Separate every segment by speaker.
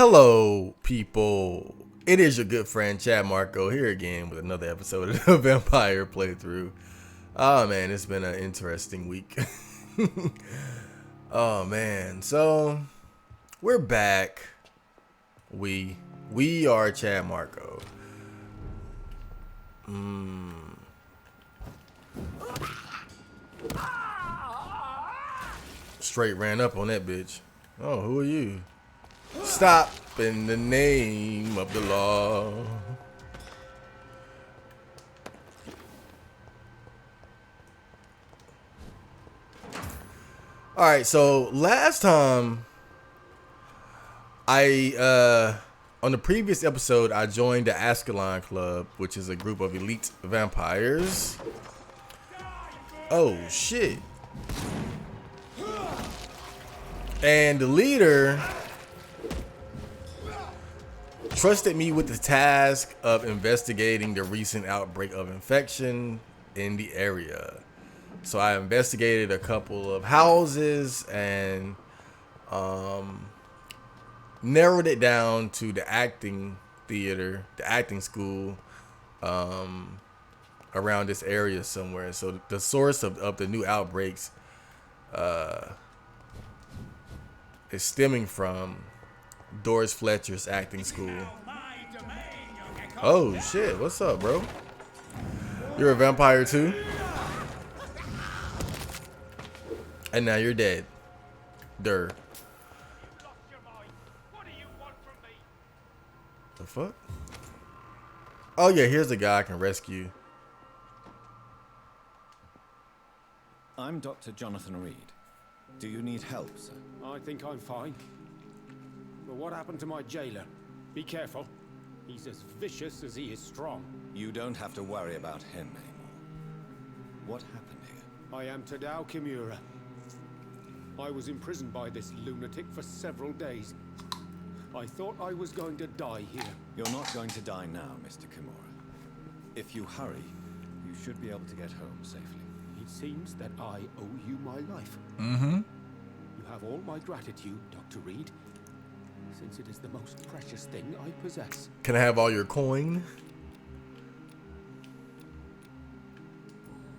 Speaker 1: Hello, people. It is your good friend Chad Marco here again with another episode of the Vampyr playthrough. Oh man, it's been an interesting week. Oh man, so we're back. We are Chad Marco. Straight ran up on that bitch. Oh, who are you? Stop in the name of the law. All right, so last time on the previous episode I joined the Ascalon Club, which is a group of elite vampires. Oh shit. And the leader trusted me with the task of investigating the recent outbreak of infection in the area. So I investigated a couple of houses and narrowed it down to the acting theater, the acting school around this area somewhere. So the source of the new outbreaks is stemming from Doris Fletcher's acting school. Oh shit, what's up, bro? You're a vampire too? And now you're dead. The fuck? Oh yeah, here's a guy I can rescue.
Speaker 2: I'm Dr. Jonathan Reed. Do you need help, sir?
Speaker 3: I think I'm fine. But what happened to my jailer? Be careful. He's as vicious as he is strong.
Speaker 2: You don't have to worry about him anymore. What happened here?
Speaker 3: I am Tadao Kimura. I was imprisoned by this lunatic for several days. I thought I was going to die here.
Speaker 2: You're not going to die now, Mr. Kimura. If you hurry, you should be able to get home safely.
Speaker 3: It seems that I owe you my life.
Speaker 1: Mm-hmm.
Speaker 3: You have all my gratitude, Dr. Reed, since it is the most precious thing I possess.
Speaker 1: Can I have all your coin?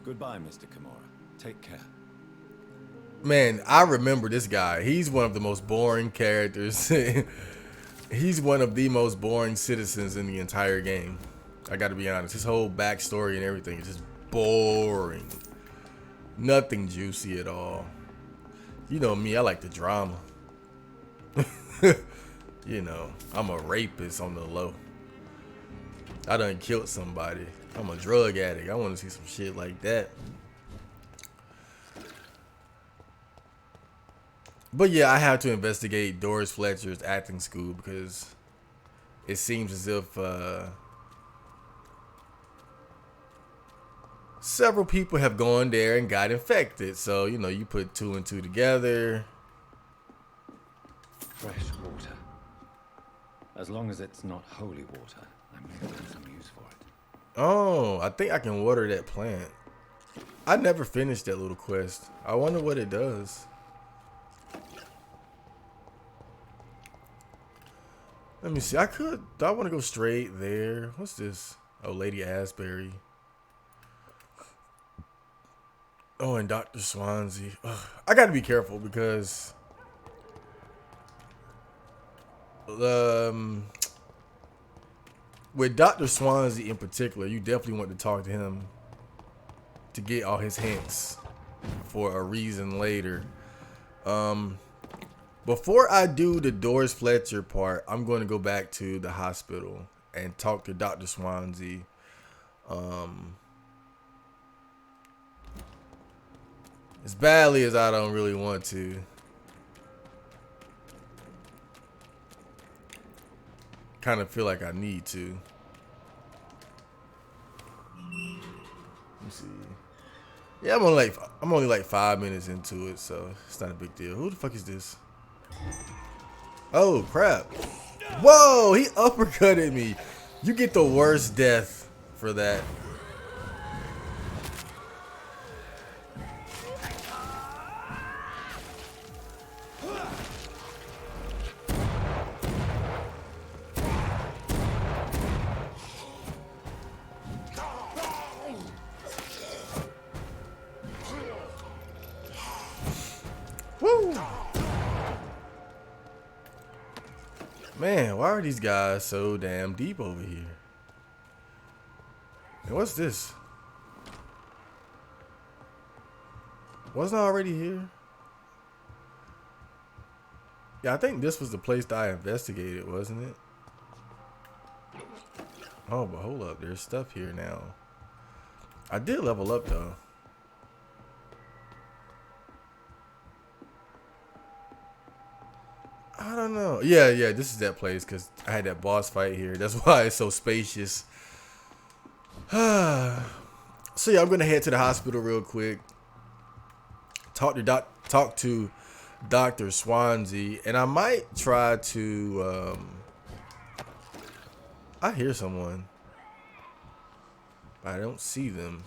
Speaker 2: Goodbye, Mr. Kimura. Take care.
Speaker 1: Man, I remember this guy. He's one of the most boring characters. He's one of the most boring citizens in the entire game. I gotta be honest. His whole backstory and everything is just boring. Nothing juicy at all. You know me, I like the drama. You know, I'm a rapist on the low. I done killed somebody. I'm a drug addict. I want to see some shit like that. But yeah, I have to investigate Doris Fletcher's acting school because it seems as if several people have gone there and got infected. So, you know, you put two and two together.
Speaker 2: Fresh water. As long as it's not holy water, I may have some use for it.
Speaker 1: Oh, I think I can water that plant. I never finished that little quest. I wonder what it does. Let me see. Do I want to go straight there? What's this? Oh, Lady Asbury. Oh, and Dr. Swansea. Ugh. I got to be careful because with Dr. Swansea in particular, you definitely want to talk to him to get all his hints for a reason later. Before I do the Doris Fletcher part, I'm going to go back to the hospital and talk to Dr. Swansea. As badly as I don't really want to. Kind of feel like I need to. Let me see. Yeah, I'm only like 5 minutes into it, so it's not a big deal. Who the fuck is this? Oh crap. Whoa, he uppercutted me. You get the worst death for that. Man, why are these guys so damn deep over here? And what's this? Wasn't I already here? Yeah, I think this was the place that I investigated, wasn't it? Oh, but hold up. There's stuff here now. I did level up, though. I don't know. Yeah, this is that place because I had that boss fight here. That's why it's so spacious. So yeah, I'm gonna head to the hospital real quick. Talk to Dr. Swansea, and I might try to. I hear someone. I don't see them.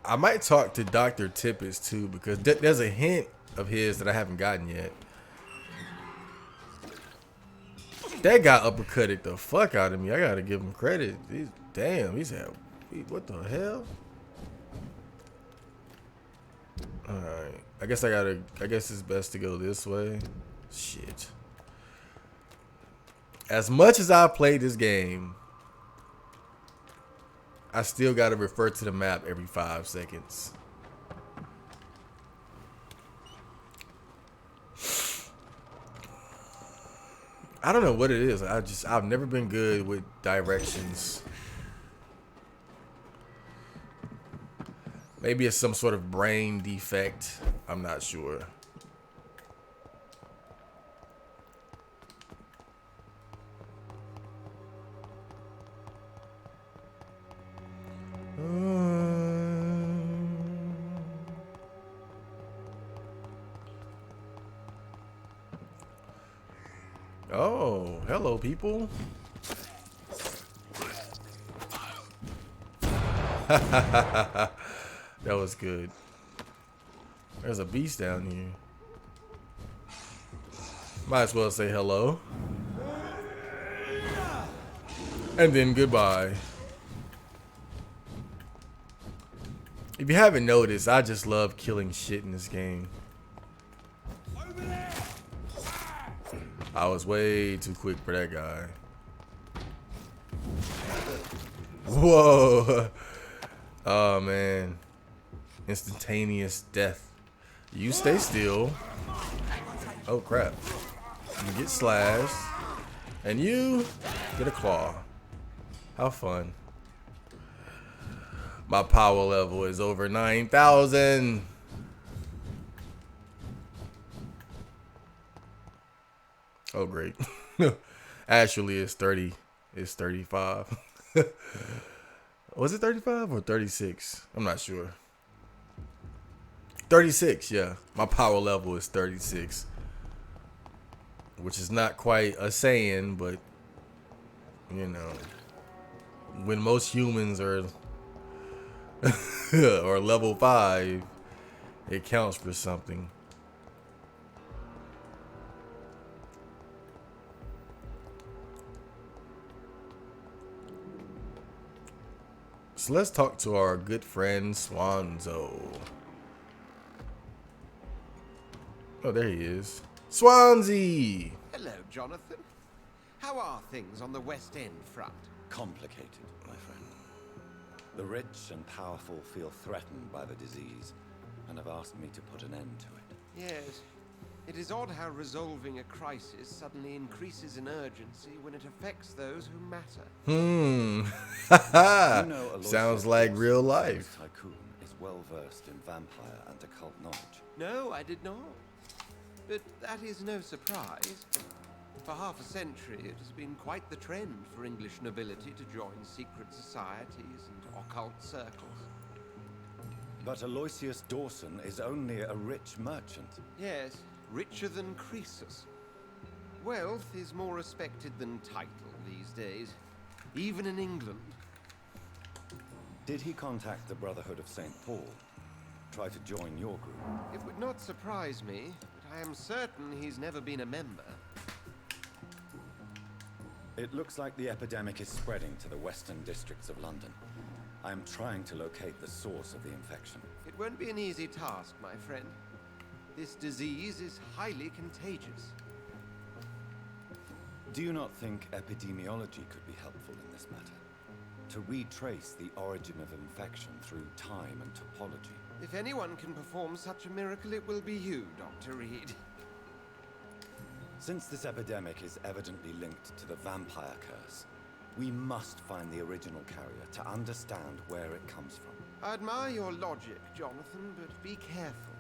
Speaker 1: I might talk to Dr. Tippett too because there's a hint of his that I haven't gotten yet. That guy uppercutted the fuck out of me. I gotta give him credit. What the hell? Alright. I guess it's best to go this way. Shit. As much as I played this game, I still gotta refer to the map every 5 seconds. I don't know what it is. I've never been good with directions. Maybe it's some sort of brain defect. I'm not sure. Oh, hello, people. That was good. There's a beast down here. Might as well say hello. And then goodbye. If you haven't noticed, I just love killing shit in this game. I was way too quick for that guy. Whoa. Oh, man. Instantaneous death. You stay still. Oh, crap. You get slashed. And you get a claw. How fun. My power level is over 9,000. Oh, great. Actually, it's 30. It's 35. Was it 35 or 36? I'm not sure. 36, yeah. My power level is 36. Which is not quite a saying, but, you know, when most humans are or level 5, it counts for something. So let's talk to our good friend Swanzo. Oh, there he is. Swansea!
Speaker 4: Hello, Jonathan. How are things on the West End front?
Speaker 2: Complicated, my friend. The rich and powerful feel threatened by the disease and have asked me to put an end to it.
Speaker 4: Yes. It is odd how resolving a crisis suddenly increases in urgency when it affects those who matter.
Speaker 2: You know, Aloysius
Speaker 1: Sounds like
Speaker 2: Dawson,
Speaker 1: real life.
Speaker 2: Tycoon is well versed in vampire and occult knowledge.
Speaker 4: No, I did not. But that is no surprise. For half a century, it has been quite the trend for English nobility to join secret societies and occult circles.
Speaker 2: But Aloysius Dawson is only a rich merchant.
Speaker 4: Yes, richer than Croesus. Wealth is more respected than title these days, even in England.
Speaker 2: Did he contact the Brotherhood of St. Paul? Try to join your group?
Speaker 4: It would not surprise me, but I am certain he's never been a member.
Speaker 2: It looks like the epidemic is spreading to the western districts of London. I am trying to locate the source of the infection.
Speaker 4: It won't be an easy task, my friend. This disease is highly contagious.
Speaker 2: Do you not think epidemiology could be helpful in this matter? To retrace the origin of infection through time and topology.
Speaker 4: If anyone can perform such a miracle, it will be you, Dr. Reed.
Speaker 2: Since this epidemic is evidently linked to the vampire curse, we must find the original carrier to understand where it comes from.
Speaker 4: I admire your logic, Jonathan, but be careful.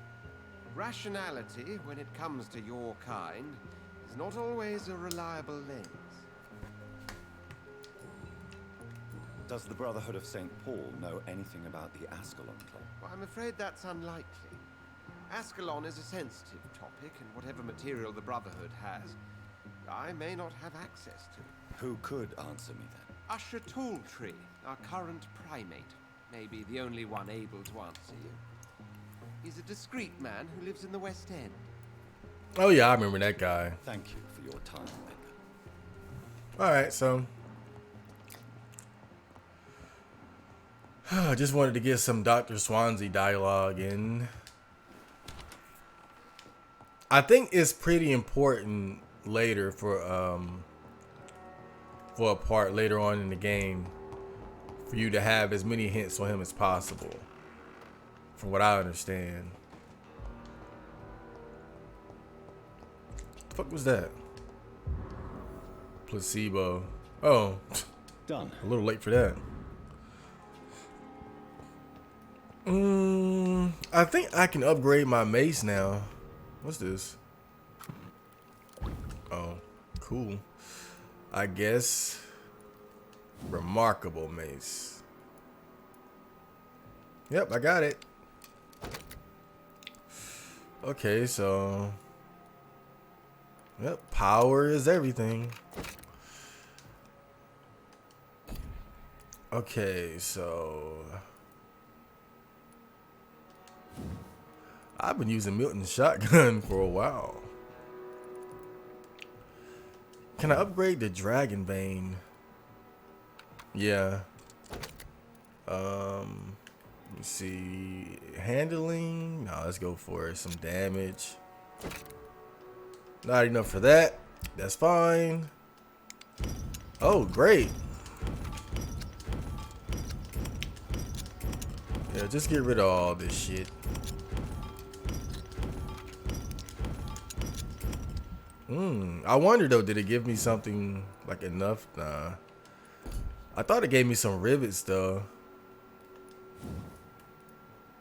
Speaker 4: Rationality, when it comes to your kind, is not always a reliable lens.
Speaker 2: Does the Brotherhood of St. Paul know anything about the Ascalon Club?
Speaker 4: Well, I'm afraid that's unlikely. Ascalon is a sensitive topic, and whatever material the Brotherhood has, I may not have access to.
Speaker 2: Who could answer me then?
Speaker 4: Usher Talltree, our current primate, may be the only one able to answer you. He's a discreet man who lives in the West End.
Speaker 1: Oh yeah, I remember that guy.
Speaker 2: Thank you for your time, Edgar.
Speaker 1: Alright, so I just wanted to get some Dr. Swansea dialogue in. I think it's pretty important later for a part later on in the game for you to have as many hints on him as possible, from what I understand. What the fuck was that? Placebo. Oh,
Speaker 2: Done.
Speaker 1: a little late for that. I think I can upgrade my mace now. What's this? Oh, cool. I guess remarkable mace. Yep, I got it. Okay, so yep, power is everything. Okay, so I've been using Milton's shotgun for a while. Can I upgrade the Dragon Bane? Yeah. Let me see. Handling? No, let's go for it. Some damage. Not enough for that. That's fine. Oh, great. Yeah, just get rid of all this shit. I wonder though, did it give me something like enough? Nah. I thought it gave me some rivets though.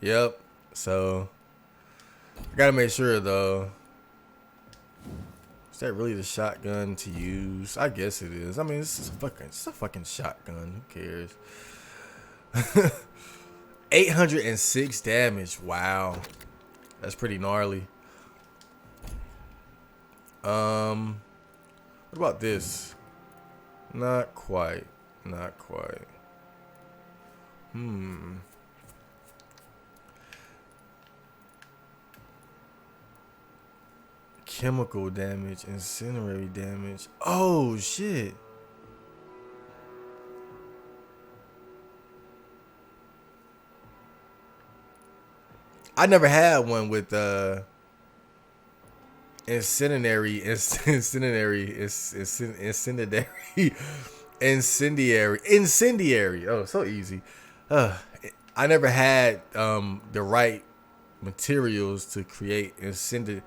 Speaker 1: Yep. So I gotta make sure though. Is that really the shotgun to use? I guess it is. I mean, it's a fucking shotgun. Who cares? 806 damage. Wow. That's pretty gnarly. What about this? Not quite. Not quite. Chemical damage, incendiary damage. Oh shit. I never had one with incendiary. Oh, so easy. I never had the right materials to create incendiary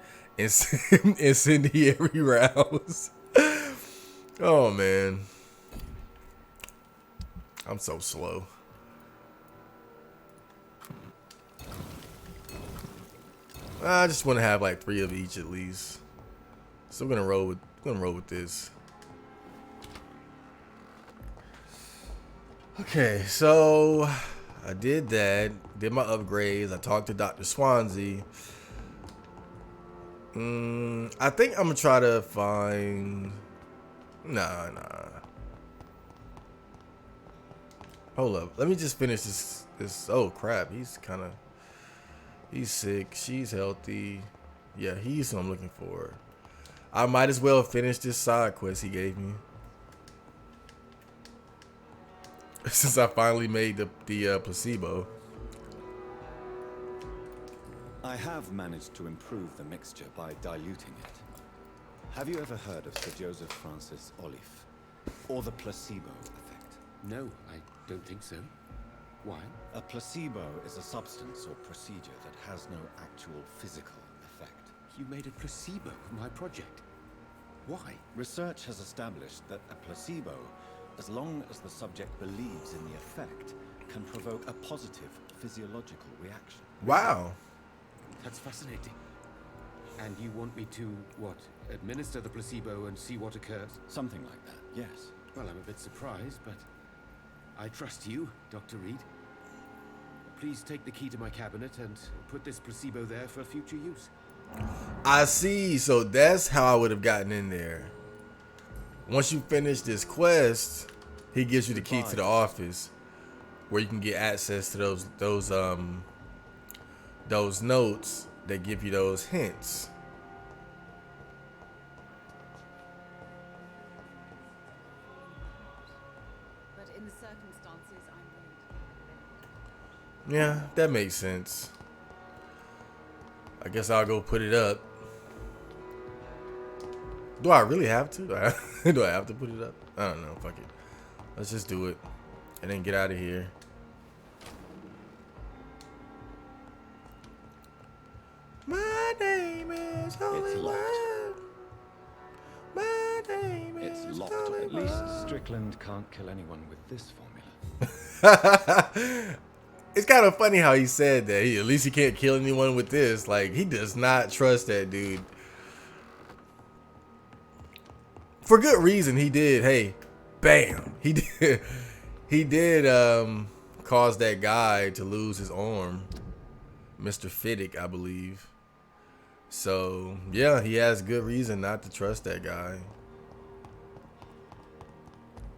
Speaker 1: rounds. Oh man, I'm so slow. I just want to have like 3 of each at least. So we're gonna roll with this. Okay, so I did that. Did my upgrades. I talked to Dr. Swansea. I think I'm gonna try to find. Nah. Hold up. Let me just finish this. Oh crap. He's sick. She's healthy. Yeah, he's who I'm looking for. I might as well finish this side quest he gave me. Since I finally made the placebo.
Speaker 2: I have managed to improve the mixture by diluting it. Have you ever heard of Sir Joseph Francis Olive? Or the placebo effect?
Speaker 3: No, I don't think so. Why?
Speaker 2: A placebo is a substance or procedure that has no actual physical effect.
Speaker 3: You made a placebo of my project. Why?
Speaker 2: Research has established that a placebo, as long as the subject believes in the effect, can provoke a positive physiological reaction.
Speaker 1: Wow.
Speaker 3: That's fascinating. And you want me to, what, administer the placebo and see what occurs?
Speaker 2: Something like that, yes.
Speaker 3: Well, I'm a bit surprised, but I trust you, Dr. Reed. Please take the key to my cabinet and put this placebo there for future use.
Speaker 1: I see. So that's how I would have gotten in there. Once you finish this quest, he gives you the key to the office where you can get access to those notes that give you those hints.
Speaker 5: But in the circumstances, I'm
Speaker 1: Yeah, that makes sense. I guess I'll go put it up. Do I really have to? Do I have to put it up? I don't know. Fuck it. Let's just do it and then get out of here. My name is Holy Word. My name
Speaker 2: It's
Speaker 1: is
Speaker 2: locked.
Speaker 1: Holy
Speaker 2: At least
Speaker 1: Word.
Speaker 2: Strickland can't kill anyone with this formula.
Speaker 1: It's kind of funny how he said that. At least he can't kill anyone with this. Like, he does not trust that dude. For good reason, he did. Hey, bam. He did. He did cause that guy to lose his arm, Mr. Fiddick, I believe. So yeah, he has good reason not to trust that guy.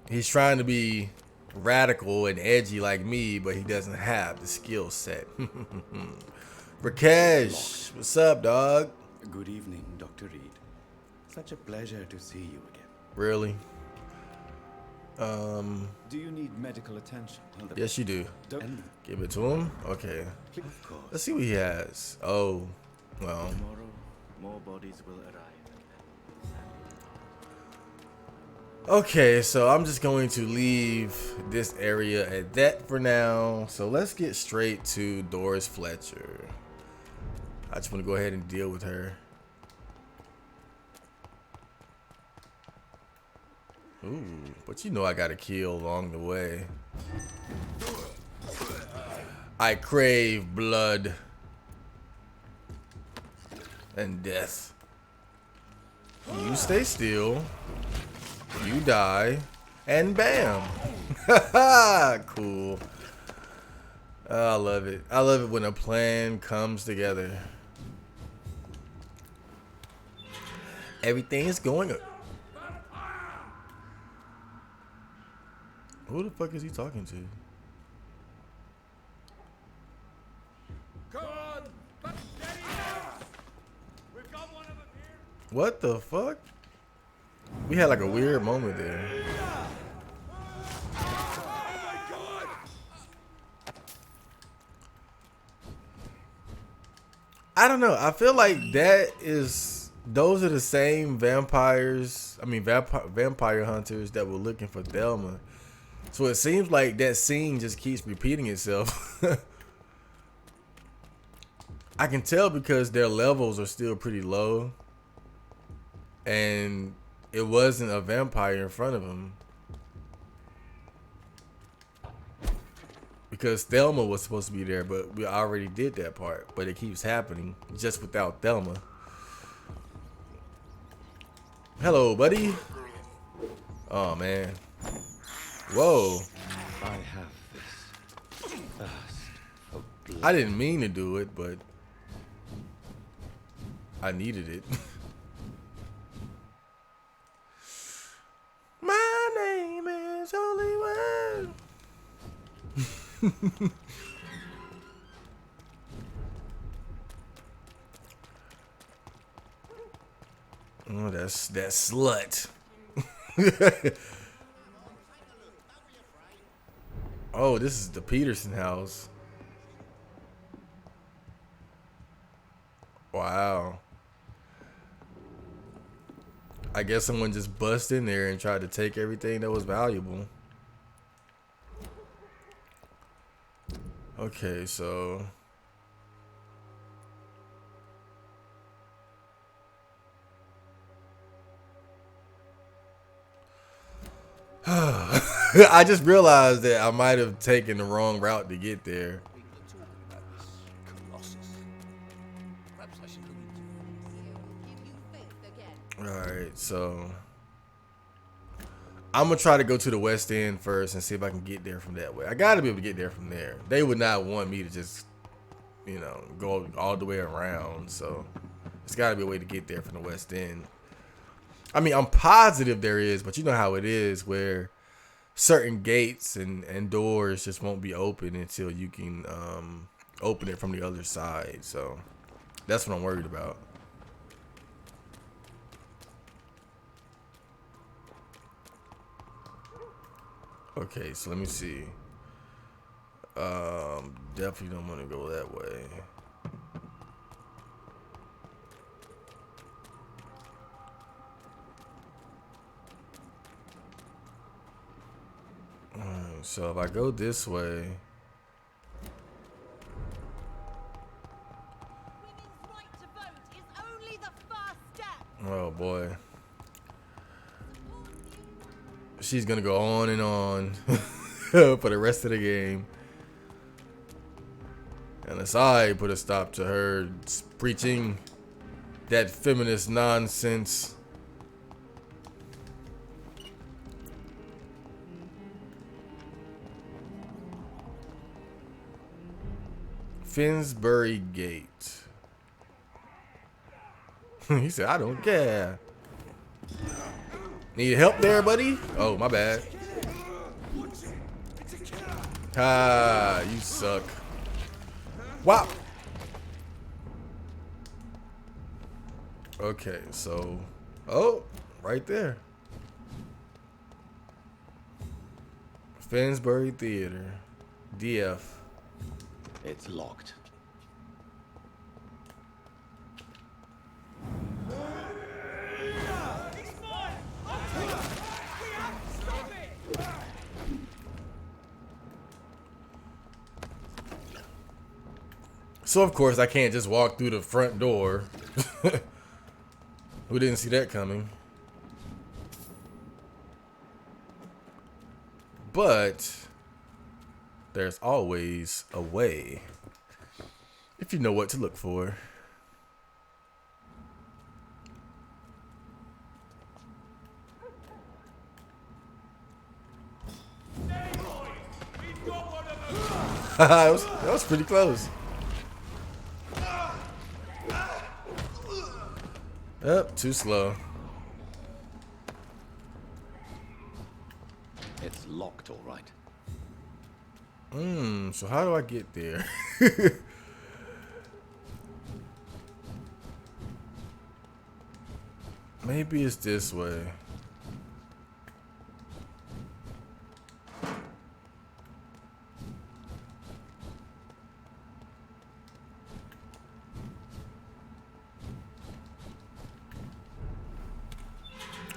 Speaker 1: He's trying to be radical and edgy like me, but he doesn't have the skill set. Rakesh, what's up, dog?
Speaker 6: Good evening, Dr. Reed. Such a pleasure to see you again.
Speaker 1: Really?
Speaker 2: Do you need medical attention?
Speaker 1: Yes, you do.
Speaker 6: And
Speaker 1: Give it to him. Okay.
Speaker 6: of course,
Speaker 1: Let's see what he has. Oh, well.
Speaker 6: tomorrow more bodies will arrive.
Speaker 1: Okay, so I'm just going to leave this area at that for now. So let's get straight to Doris Fletcher. I just want to go ahead and deal with her. Ooh, but you know I got to kill along the way. I crave blood and death. You stay still. You die. And bam. Cool. I love it. I love it when a plan comes together. Everything is going up. Who the fuck is he talking to?
Speaker 3: Come on! But steady now! We've got one of them here!
Speaker 1: What the fuck? We had like a weird moment there. I don't know. I feel like those are the same vampires. I mean, vampire hunters that were looking for Thelma. So it seems like that scene just keeps repeating itself. I can tell because their levels are still pretty low. And it wasn't a vampire in front of him. Because Thelma was supposed to be there, but we already did that part. But it keeps happening, just without Thelma. Hello, buddy. Oh, man. Whoa.
Speaker 2: I have this thirst for blood.
Speaker 1: I didn't mean to do it, but I needed it. My name is Holy Word. Oh, that's that slut. Oh, this is the Peterson house. Wow. I guess someone just bust in there and tried to take everything that was valuable. Okay, so I just realized that I might have taken the wrong route to get there.
Speaker 7: People are talking about this Colossus. Perhaps I should look into it.
Speaker 1: Alright, so I'm gonna try to go to the West End first and see if I can get there from that way. I gotta be able to get there from there. They would not want me to just, you know, go all the way around. So it's gotta be a way to get there from the West End. I mean, I'm positive there is, but you know how it is where certain gates and doors just won't be open until you can open it from the other side. So that's what I'm worried about. Okay, so let me see. Definitely don't want to go that way. Alright, so if I go this way,
Speaker 5: Women's right to vote is only the first step.
Speaker 1: oh boy, she's gonna go on and on for the rest of the game. Unless I put a stop to her preaching that feminist nonsense. Finsbury Gate. He said, I don't care. Need help there, buddy? Oh, my bad. Ah, you suck. Wow. Okay, so, oh, right there. Finsbury Theater, DF.
Speaker 2: It's locked.
Speaker 1: So of course I can't just walk through the front door. Who didn't see that coming? But there's always a way if you know what to look for. that was pretty close. Yep, too slow.
Speaker 2: It's locked, all right.
Speaker 1: So how do I get there? Maybe it's this way.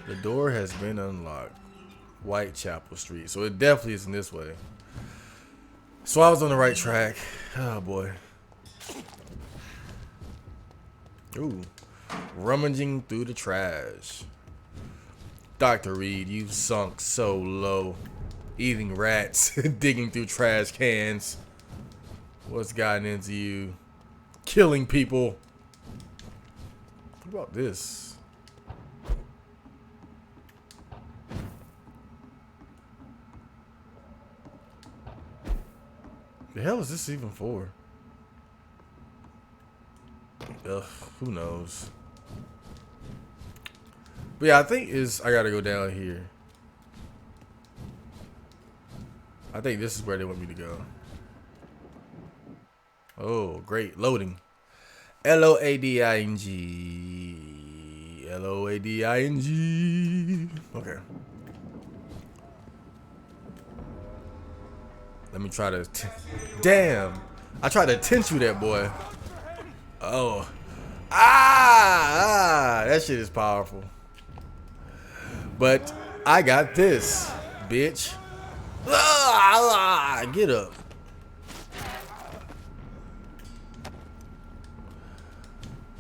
Speaker 1: The door has been unlocked. Whitechapel Street. So it definitely isn't this way. So I was on the right track. Oh boy. Ooh. Rummaging through the trash. Dr. Reed, you've sunk so low. Eating rats. Digging through trash cans. What's gotten into you? Killing people. What about this? The hell is this even for? Ugh, who knows? But yeah, I think I gotta go down here. I think this is where they want me to go. Oh, great. Loading. Loading. Loading. Okay. Let me try to... Damn. I tried to tent you that, boy. Oh. That shit is powerful. But I got this, bitch. Get up.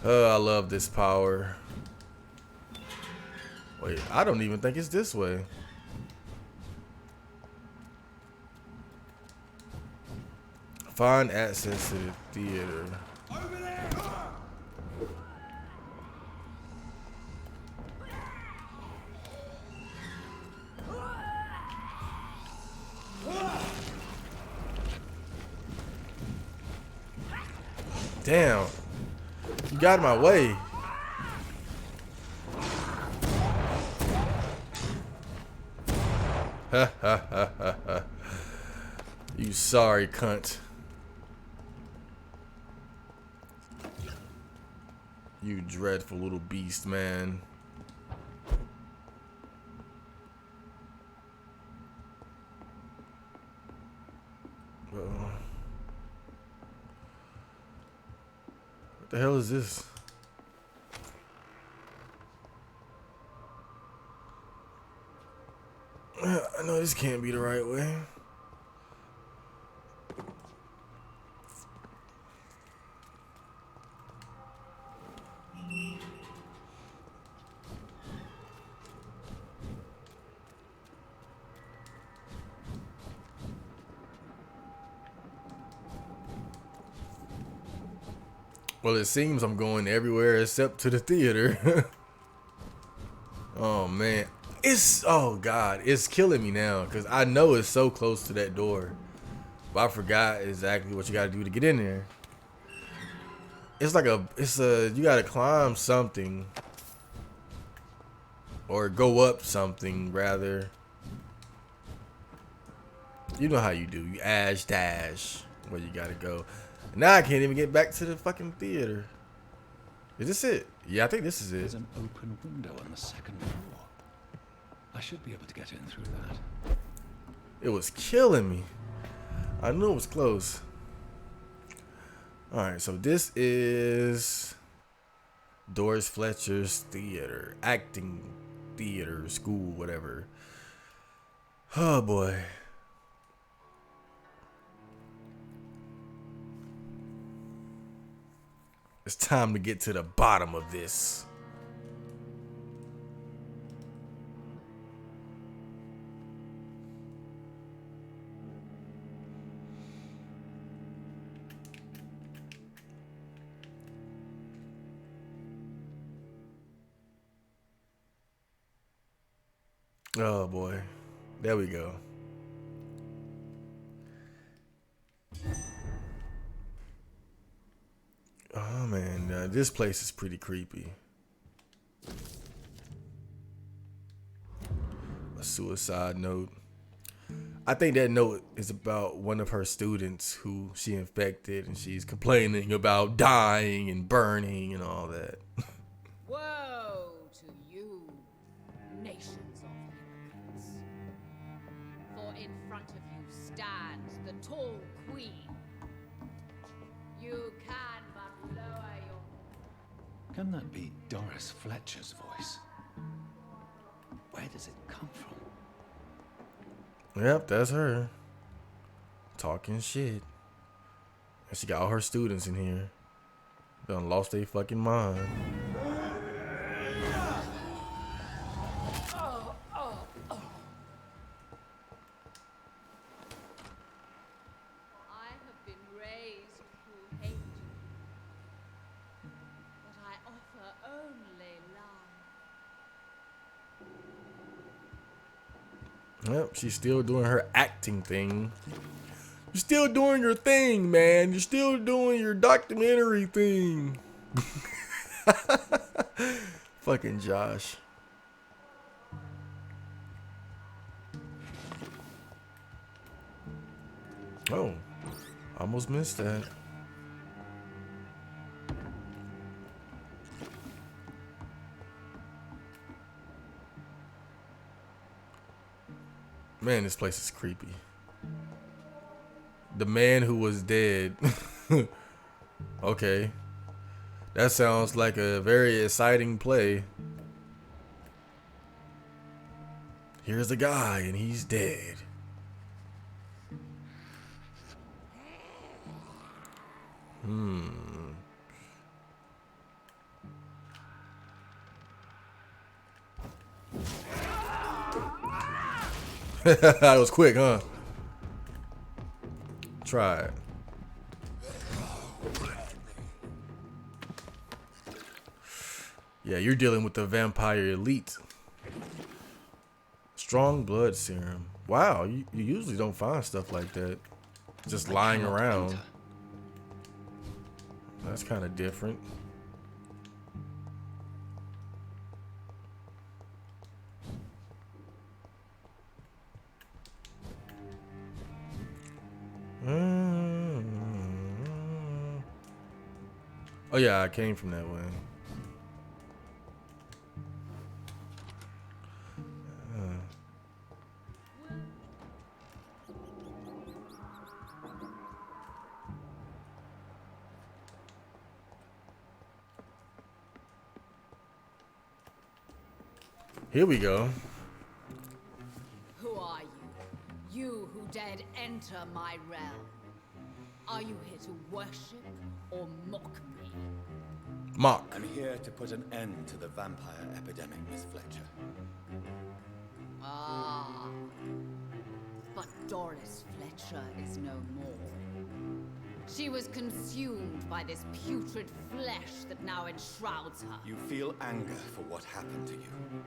Speaker 1: I love this power. Wait, I don't even think it's this way. Find access to the theater. Damn. You got in my way. Ha ha ha ha ha. You sorry cunt. You dreadful little beast, man. What the hell is this? I know this can't be the right way. Well, it seems I'm going everywhere except to the theater. Oh man, oh god, it's killing me now because I know it's so close to that door, but I forgot exactly what you got to do to get in there. It's like you got to climb something or go up something rather. You know how you do. You dash where you got to go. Now I can't even get back to the fucking theater. Is this it? Yeah, I think this is it.
Speaker 2: There's an open window on the second floor. I should be able to get in through that.
Speaker 1: It was killing me. I knew it was close. Alright, so this is Doris Fletcher's theater. Acting theater, school, whatever. Oh boy. It's time to get to the bottom of this. Oh boy. There we go. Oh man, this place is pretty creepy. A suicide note. I think that note is about one of her students who she infected, and she's complaining about dying and burning and all that.
Speaker 5: Woe to you, nations of hypocrites. For in front of you stands the tall queen. You can but lower your...
Speaker 2: Can that be Doris Fletcher's voice? Where does it come from?
Speaker 1: Yep, that's her. Talking shit. And she got all her students in here. Done lost their fucking mind.
Speaker 5: I have been raised through hate, but I offer only love.
Speaker 1: Yep, she's still doing her acting thing. You're still doing your thing, man. You're still doing your documentary thing. Fucking Josh. Oh, almost missed that. Man, this place is creepy. The man who was dead. Okay. That sounds like a very exciting play. Here's a guy and he's dead. That was quick, huh? Try it. Yeah, you're dealing with the vampire elite. Strong blood serum. Wow, you usually don't find stuff like that. Just lying around. That's kind of different. Oh yeah, I came from that way. Here we go.
Speaker 5: Who are you? You who dared enter my realm. Are you here to worship or mock me?
Speaker 1: Mock.
Speaker 2: I'm here to put an end to the vampire epidemic, Miss Fletcher.
Speaker 5: Ah. But Doris Fletcher is no more. She was consumed by this putrid flesh that now enshrouds her.
Speaker 2: You feel anger for what happened to you,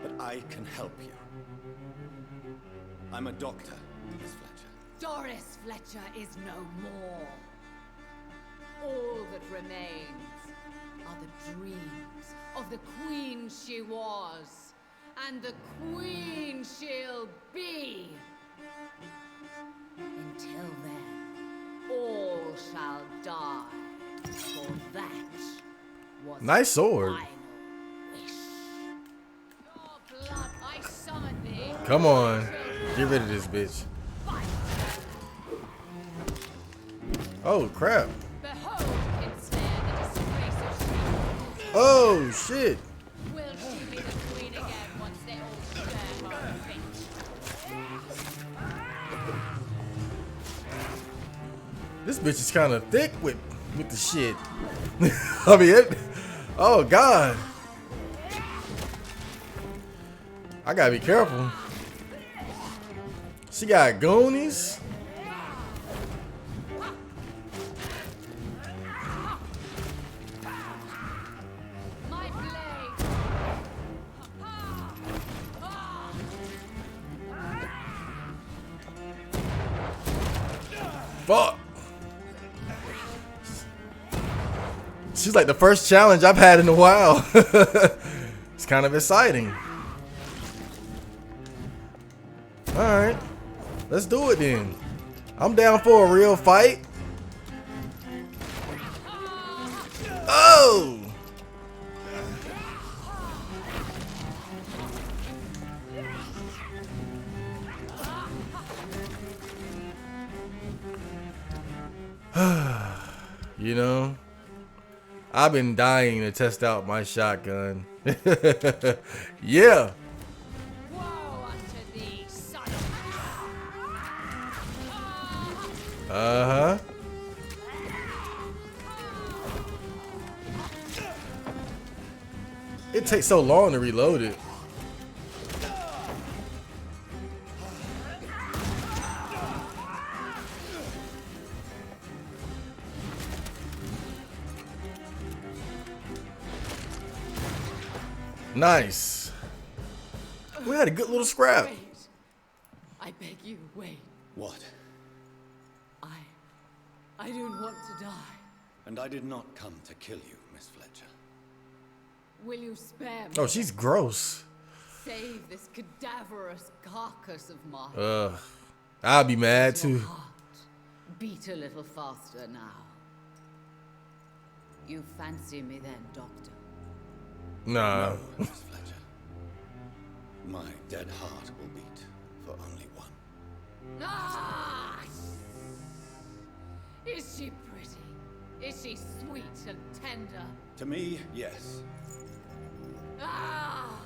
Speaker 2: but I can help you. I'm a doctor, Miss Fletcher.
Speaker 5: Doris Fletcher is no more. All that remains are the dreams of the queen she was, and the queen she'll be. Until then, all shall die, for that was
Speaker 1: Nice sword.
Speaker 5: my final wish. Your blood, I summon thee.
Speaker 1: Come on. Get rid of this bitch. Oh, crap.
Speaker 5: Behold, Kinsler, the disgrace of Shrew.
Speaker 1: Oh, shit.
Speaker 5: Will she be the queen again once they all share her fate?
Speaker 1: This bitch is kind of thick with the shit. I mean, oh, God. I gotta be careful. She got goonies.
Speaker 5: My blade!
Speaker 1: Fuck. She's like the first challenge I've had in a while. It's kind of exciting. Alright. Let's do it then. I'm down for a real fight. Oh! You know, I've been dying to test out my shotgun. Yeah.
Speaker 5: Woe unto thee, son of...
Speaker 1: Uh-huh. It takes so long to reload it. Nice. We had a good little scrap.
Speaker 5: Wait. I beg you, wait.
Speaker 2: What?
Speaker 5: I don't want to die.
Speaker 2: And I did not come to kill you, Miss Fletcher.
Speaker 5: Will you spare me?
Speaker 1: Oh, she's gross.
Speaker 5: Save this cadaverous carcass of mine.
Speaker 1: I'll be mad
Speaker 5: Does your
Speaker 1: too.
Speaker 5: heart beat a little faster now. You fancy me then, Doctor?
Speaker 1: Nah.
Speaker 2: No, Miss Fletcher. My dead heart will beat for only one.
Speaker 5: Ah! Is she pretty? Is she sweet and tender?
Speaker 2: To me, yes.
Speaker 5: Ah!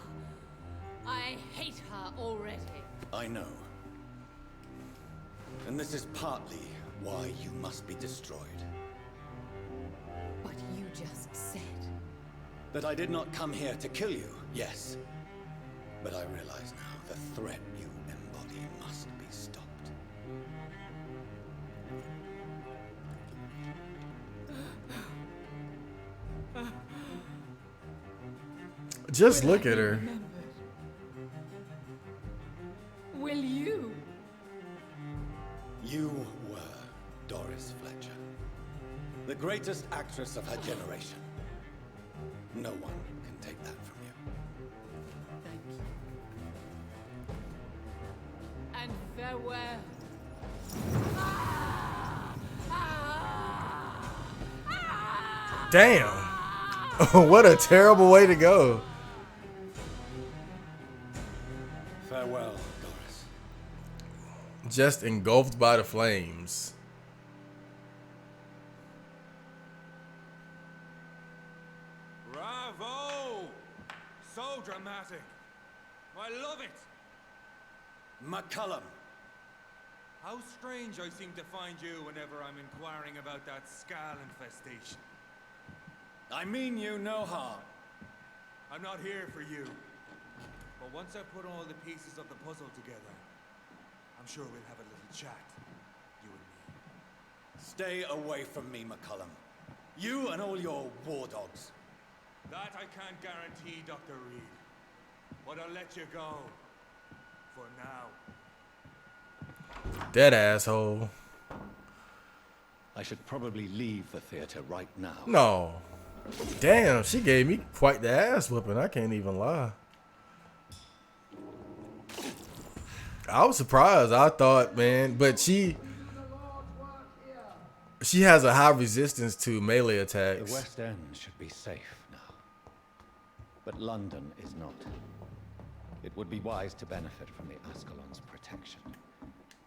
Speaker 5: I hate her already.
Speaker 2: I know. And this is partly why you must be destroyed.
Speaker 5: But you just said.
Speaker 2: That I did not come here to kill you, yes. But I realize now the threat you embody must be stopped.
Speaker 1: Just look at her.
Speaker 5: Remembered? Will you?
Speaker 2: You were Doris Fletcher. The greatest actress of her generation. No one can take that from you.
Speaker 5: Thank you. And farewell.
Speaker 1: Damn. What a terrible way to go.
Speaker 2: Farewell, Doris.
Speaker 1: Just engulfed by the flames.
Speaker 8: Bravo! So dramatic. I love it.
Speaker 2: McCullum.
Speaker 8: How strange I seem to find you whenever I'm inquiring about that skull infestation.
Speaker 2: I mean you no harm.
Speaker 8: I'm not here for you. But once I put all the pieces of the puzzle together, I'm sure we'll have a little chat, you and me.
Speaker 2: Stay away from me, McCullum. You and all your war dogs.
Speaker 8: That I can't guarantee, Dr. Reed. But I'll let you go. For now.
Speaker 1: Dead asshole.
Speaker 2: I should probably leave the theater right now.
Speaker 1: No. Damn, she gave me quite the ass whooping. I can't even lie. I was surprised. I thought, man, but she has a high resistance to melee attacks.
Speaker 2: The West End should be safe now. But London is not. It would be wise to benefit from the Ascalon's protection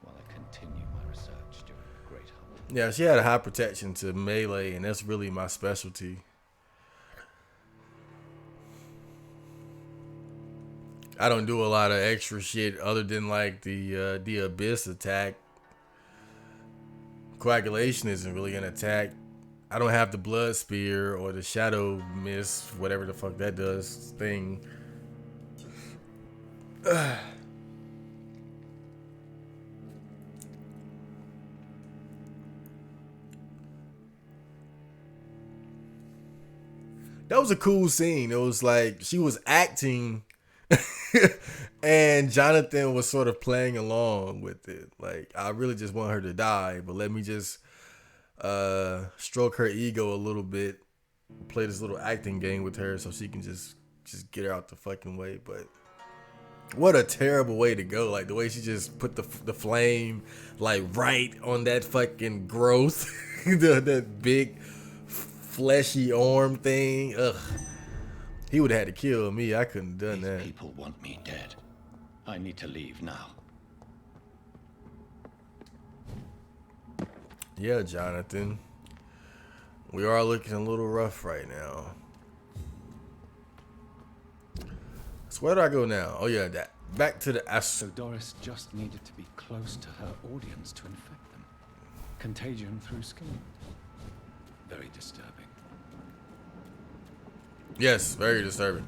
Speaker 2: while I continue my research during the Great Hunt.
Speaker 1: Yeah, she had a high protection to melee, and that's really my specialty. I don't do a lot of extra shit other than like the abyss attack. Coagulation isn't really an attack. I don't have the blood spear or the shadow mist, whatever the fuck that does thing. That was a cool scene. It was like she was acting and Jonathan was sort of playing along with it. Like, I really just want her to die, but let me just stroke her ego a little bit, play this little acting game with her so she can just get her out the fucking way. But what a terrible way to go. Like, the way she just put the flame like right on that fucking growth. that big fleshy arm thing. Ugh. He would have had to kill me. I couldn't have done
Speaker 2: These
Speaker 1: that.
Speaker 2: people want me dead. I need to leave now.
Speaker 1: Yeah, Jonathan. We are looking a little rough right now. So where do I go now? Oh yeah, that back to the
Speaker 2: So Doris just needed to be close to her audience to infect them. Contagion through skin. Very disturbing.
Speaker 1: Yes, very disturbing.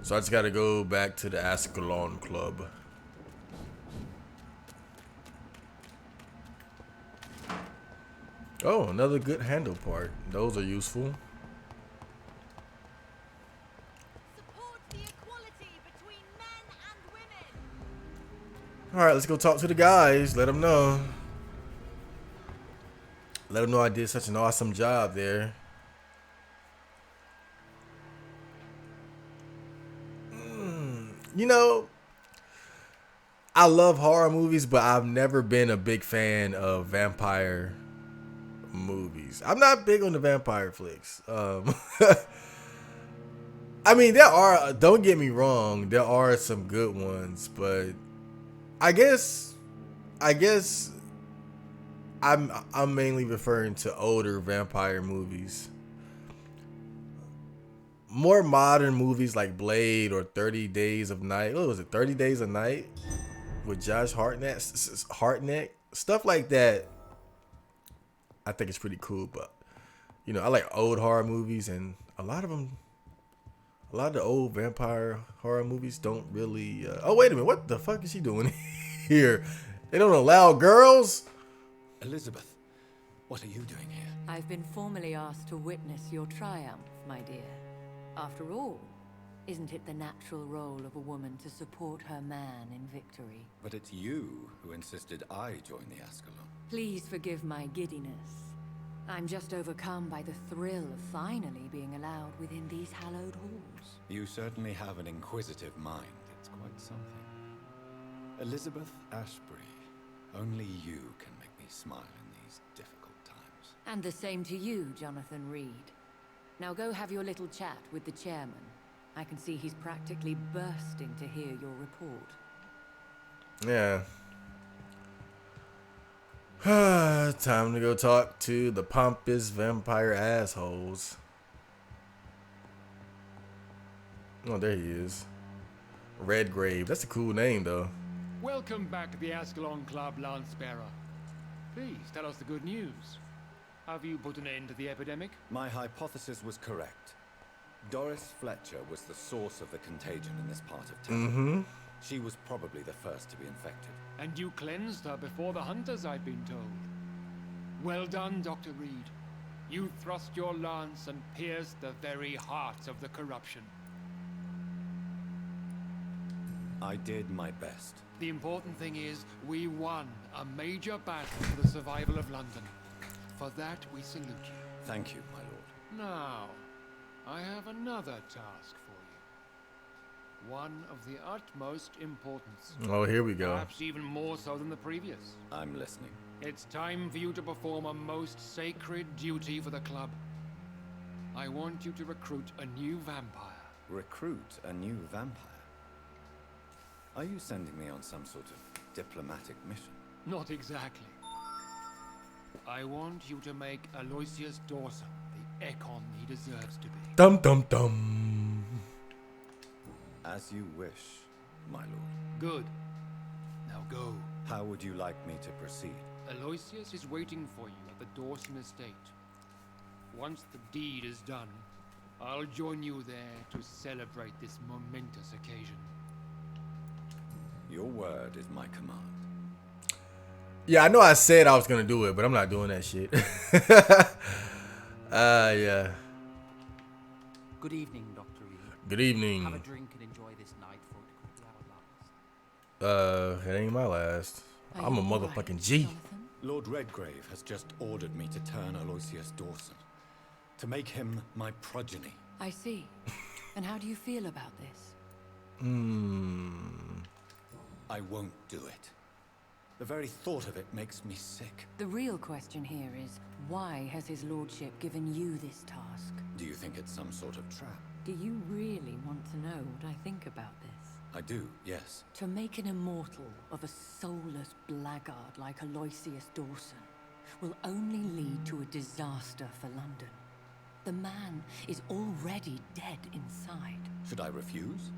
Speaker 1: So I just got to go back to the Ascalon Club. Oh, another good handle part. Those are useful.
Speaker 9: Support the equality between men and women.
Speaker 1: All right, let's go talk to the guys. Let them know. Let them know I did such an awesome job there. You know, I love horror movies, but I've never been a big fan of vampire movies. I'm not big on the vampire flicks. I mean, there are, don't get me wrong, there are some good ones, but I guess I'm mainly referring to older vampire movies. More modern movies like Blade or 30 Days of Night. What was it? 30 Days of Night with Josh Hartnett. Stuff like that. I think it's pretty cool, but you know, I like old horror movies, and a lot of the old vampire horror movies don't really. Oh wait a minute, what the fuck is she doing here? They don't allow girls.
Speaker 6: Elizabeth, what are you doing here?
Speaker 10: I've been formally asked to witness your triumph, my dear. After all, isn't it the natural role of a woman to support her man in victory?
Speaker 6: But it's you who insisted I join the Ascalon.
Speaker 10: Please forgive my giddiness. I'm just overcome by the thrill of finally being allowed within these hallowed halls.
Speaker 6: You certainly have an inquisitive mind. It's quite something. Elizabeth Ashbury, only you can make me smile in these difficult times.
Speaker 10: And the same to you, Jonathan Reed. Now go have your little chat with the chairman. I can see he's practically bursting to hear your report.
Speaker 1: Yeah. Time to go talk to the pompous vampire assholes. Oh, there he is. Redgrave. That's a cool name, though.
Speaker 11: Welcome back to the Ascalon Club, Lancebearer. Please tell us the good news. Have you put an end to the epidemic?
Speaker 6: My hypothesis was correct. Doris Fletcher was the source of the contagion in this part of town. She was probably the first to be infected.
Speaker 11: And you cleansed her before the hunters, I've been told. Well done, Dr. Reed. You thrust your lance and pierced the very heart of the corruption.
Speaker 6: I did my best.
Speaker 11: The important thing is, we won a major battle for the survival of London. For that, we salute you.
Speaker 6: Thank you, my lord.
Speaker 11: Now, I have another task for you. One of the utmost importance.
Speaker 1: Oh, here we go.
Speaker 11: Perhaps even more so than the previous.
Speaker 6: I'm listening.
Speaker 11: It's time for you to perform a most sacred duty for the club. I want you to recruit a new vampire.
Speaker 6: Recruit a new vampire? Are you sending me on some sort of diplomatic mission?
Speaker 11: Not exactly. I want you to make Aloysius Dawson the Ekon he deserves to be.
Speaker 1: Dum dum dum.
Speaker 6: As you wish, my lord.
Speaker 11: Good. Now go.
Speaker 6: How would you like me to proceed?
Speaker 11: Aloysius is waiting for you at the Dawson estate. Once the deed is done, I'll join you there to celebrate this momentous occasion.
Speaker 6: Your word is my command.
Speaker 1: Yeah, I know I said I was gonna do it, but I'm not doing that shit. Yeah.
Speaker 12: Good evening, Dr. Reed.
Speaker 1: Good evening.
Speaker 12: Have a drink and enjoy this night, for it could be our last.
Speaker 1: It ain't my last. I'm a motherfucking G.
Speaker 6: Lord Redgrave has just ordered me to turn Aloysius Dawson. To make him my progeny.
Speaker 10: I see. And how do you feel about this?
Speaker 6: I won't do it. The very thought of it makes me sick.
Speaker 10: The real question here is, why has his lordship given you this task?
Speaker 6: Do you think it's some sort of trap?
Speaker 10: Do you really want to know what I think about this?
Speaker 6: I do, yes.
Speaker 10: To make an immortal of a soulless blackguard like Aloysius Dawson will only lead to a disaster for London. The man is already dead inside.
Speaker 6: Should I refuse?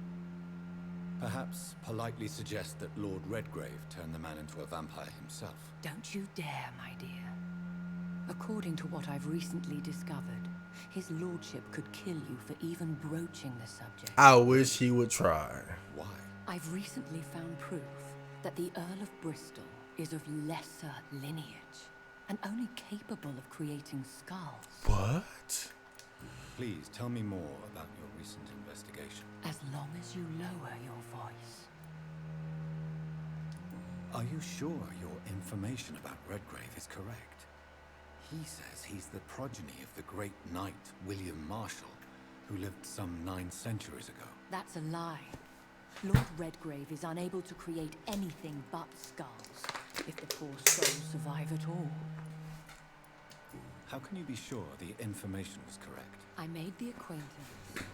Speaker 6: Perhaps politely suggest that Lord Redgrave turn the man into a vampire himself.
Speaker 10: Don't you dare, my dear. According to what I've recently discovered, his lordship could kill you for even broaching the subject.
Speaker 1: I wish he would try.
Speaker 6: Why?
Speaker 10: I've recently found proof that the Earl of Bristol is of lesser lineage and only capable of creating skulls.
Speaker 1: What?
Speaker 6: Please tell me more about your recent investigation.
Speaker 10: As long as you lower your voice.
Speaker 6: Are you sure your information about Redgrave is correct? He says he's the progeny of the great knight William Marshall, who lived some 9 centuries ago.
Speaker 10: That's a lie. Lord Redgrave is unable to create anything but skulls, if the poor souls survive at all.
Speaker 6: How can you be sure the information was correct?
Speaker 10: I made the acquaintance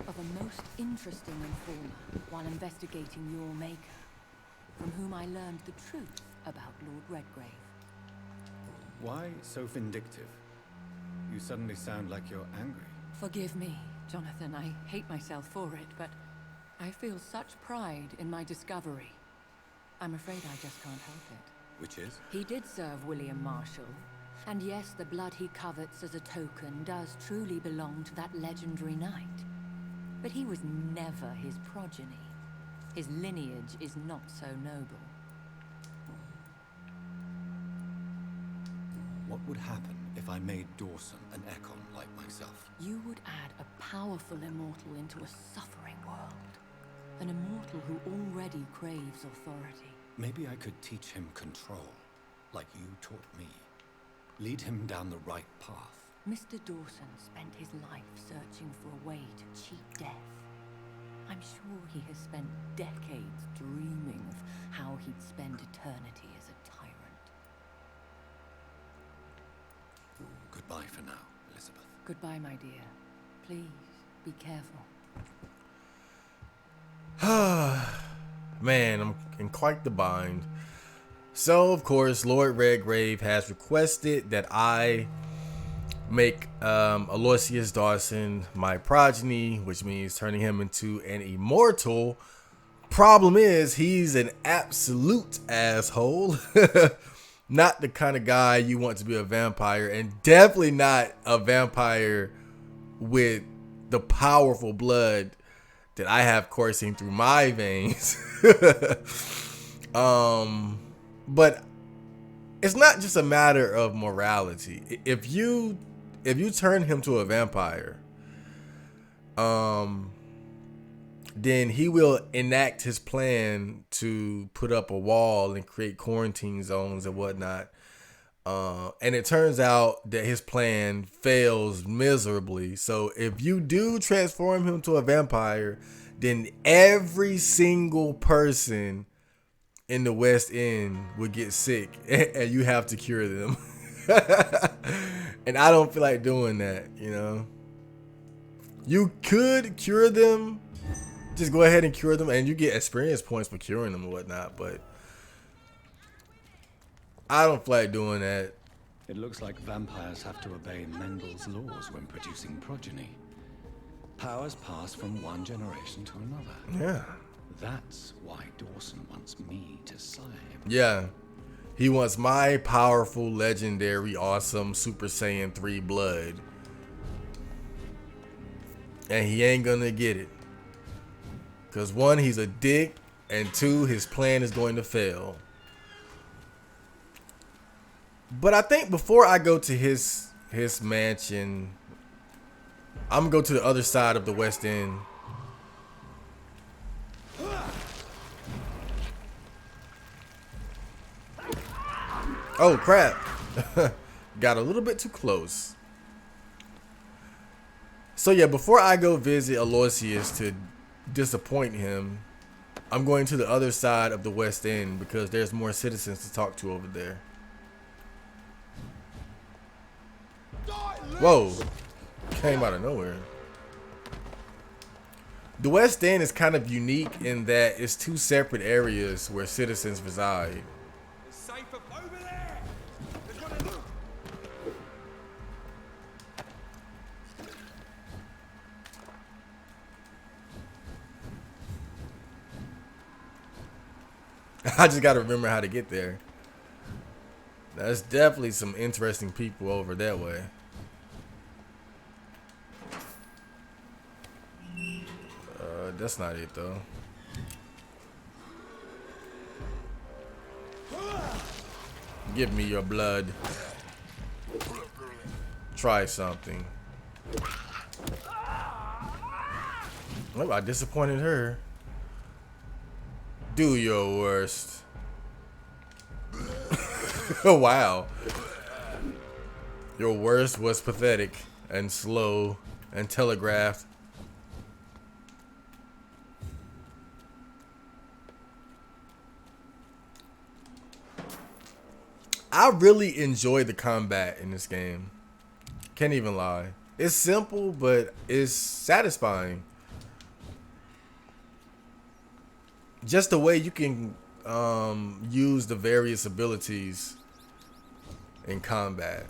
Speaker 10: of a most interesting informer while investigating your maker, from whom I learned the truth about Lord Redgrave.
Speaker 6: Why so vindictive? You suddenly sound like you're angry.
Speaker 10: Forgive me, Jonathan. I hate myself for it, but I feel such pride in my discovery. I'm afraid I just can't help it.
Speaker 6: Which is?
Speaker 10: He did serve William Marshall. And yes, the blood he covets as a token does truly belong to that legendary knight. But he was never his progeny. His lineage is not so noble.
Speaker 6: What would happen if I made Dawson an Ekon like myself?
Speaker 10: You would add a powerful immortal into a suffering world. An immortal who already craves authority.
Speaker 6: Maybe I could teach him control, like you taught me. Lead him down the right path.
Speaker 10: Mr. Dawson spent his life searching for a way to cheat death. I'm sure he has spent decades dreaming of how he'd spend eternity as a tyrant.
Speaker 6: Goodbye for now, Elizabeth.
Speaker 10: Goodbye, my dear. Please, be careful.
Speaker 1: Man, I'm in quite the bind. So, of course, Lord Redgrave has requested that I make Aloysius Dawson my progeny, which means turning him into an immortal. Problem is, he's an absolute asshole. Not the kind of guy you want to be a vampire, and definitely not a vampire with the powerful blood that I have coursing through my veins. But it's not just a matter of morality. If you turn him to a vampire, then he will enact his plan to put up a wall and create quarantine zones and whatnot. And it turns out that his plan fails miserably. So if you do transform him to a vampire, then every single person in the West End would get sick and you have to cure them. And I don't feel like doing that, you know. You could cure them. Just go ahead and cure them, and you get experience points for curing them and whatnot, but I don't feel like doing that.
Speaker 2: It looks like vampires have to obey Mendel's laws when producing progeny. Powers pass from one generation to another.
Speaker 1: Yeah.
Speaker 2: That's why Dawson wants me to sire him.
Speaker 1: Yeah. He wants my powerful, legendary, awesome Super Saiyan 3 blood. And he ain't gonna get it. Because one, he's a dick, and two, his plan is going to fail. But I think before I go to his mansion, I'm gonna go to the other side of the West End. Oh crap. Got a little bit too close. So yeah, before I go visit Aloysius to disappoint him, I'm going to the other side of the West End because there's more citizens to talk to over there. Whoa. Came out of nowhere. The West End is kind of unique in that it's two separate areas where citizens reside.
Speaker 8: Safe up over there. There's one in the...
Speaker 1: I just got to remember how to get there. There's definitely some interesting people over that way. That's not it though. Give me your blood. Try something. Oh, I disappointed her. Do your worst. Oh, wow. Your worst was pathetic and slow and telegraphed. I really enjoy the combat in this game. Can't even lie. It's simple, but it's satisfying. Just the way you can use the various abilities in combat.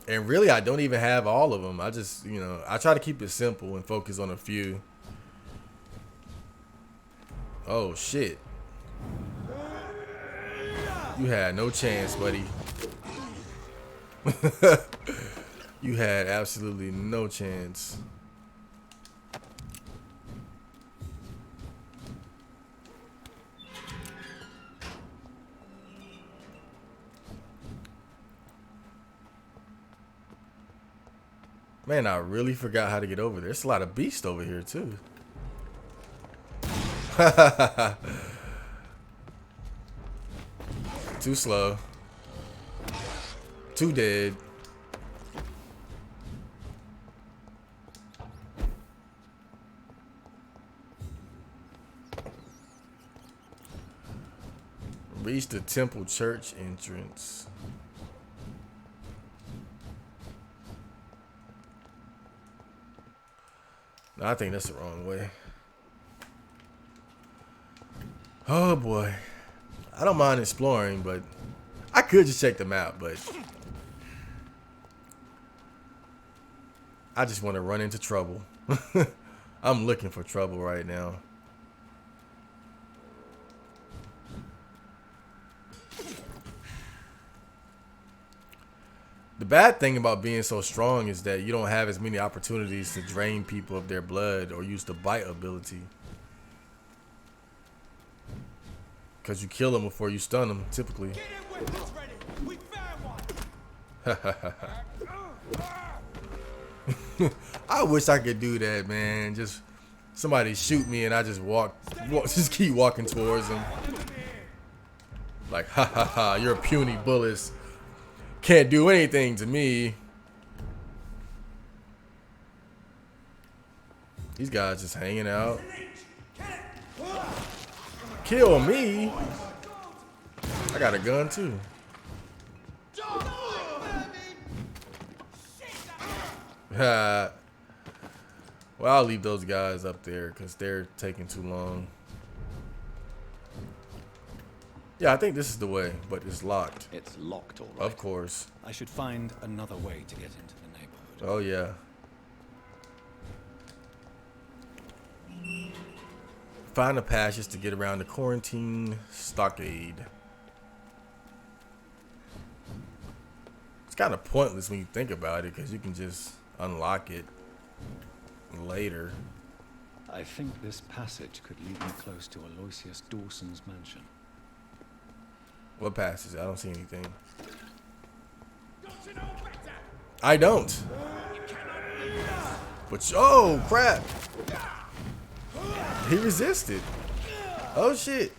Speaker 1: And really, I don't even have all of them. I just, you know, I try to keep it simple and focus on a few. Oh, shit. You had no chance, buddy. You had absolutely no chance. Man, I really forgot how to get over there. There's a lot of beasts over here, too. Too slow. Too dead. Reach the temple church entrance. No, I think that's the wrong way. Oh boy. I don't mind exploring, but I could just check the map, but I just want to run into trouble. I'm looking for trouble right now. The bad thing about being so strong is that you don't have as many opportunities to drain people of their blood or use the bite ability. Because you kill them before you stun them, typically. I wish I could do that, man. Just somebody shoot me and I just just keep walking towards them. Like, ha ha ha, your puny bullets can't do anything to me. These guys just hanging out. Kill me? I got a gun too. Well, I'll leave those guys up there because they're taking too long. Yeah, I think this is the way, but it's locked.
Speaker 6: It's locked, all right.
Speaker 1: Of course.
Speaker 6: I should find another way to get into the neighborhood.
Speaker 1: Oh, yeah. Find a passage to get around the quarantine stockade. It's kind of pointless when you think about it because you can just unlock it later.
Speaker 6: I think this passage could lead me close to Aloysius Dawson's mansion.
Speaker 1: What passage? I don't see anything. I don't. But oh crap! He resisted. Oh shit!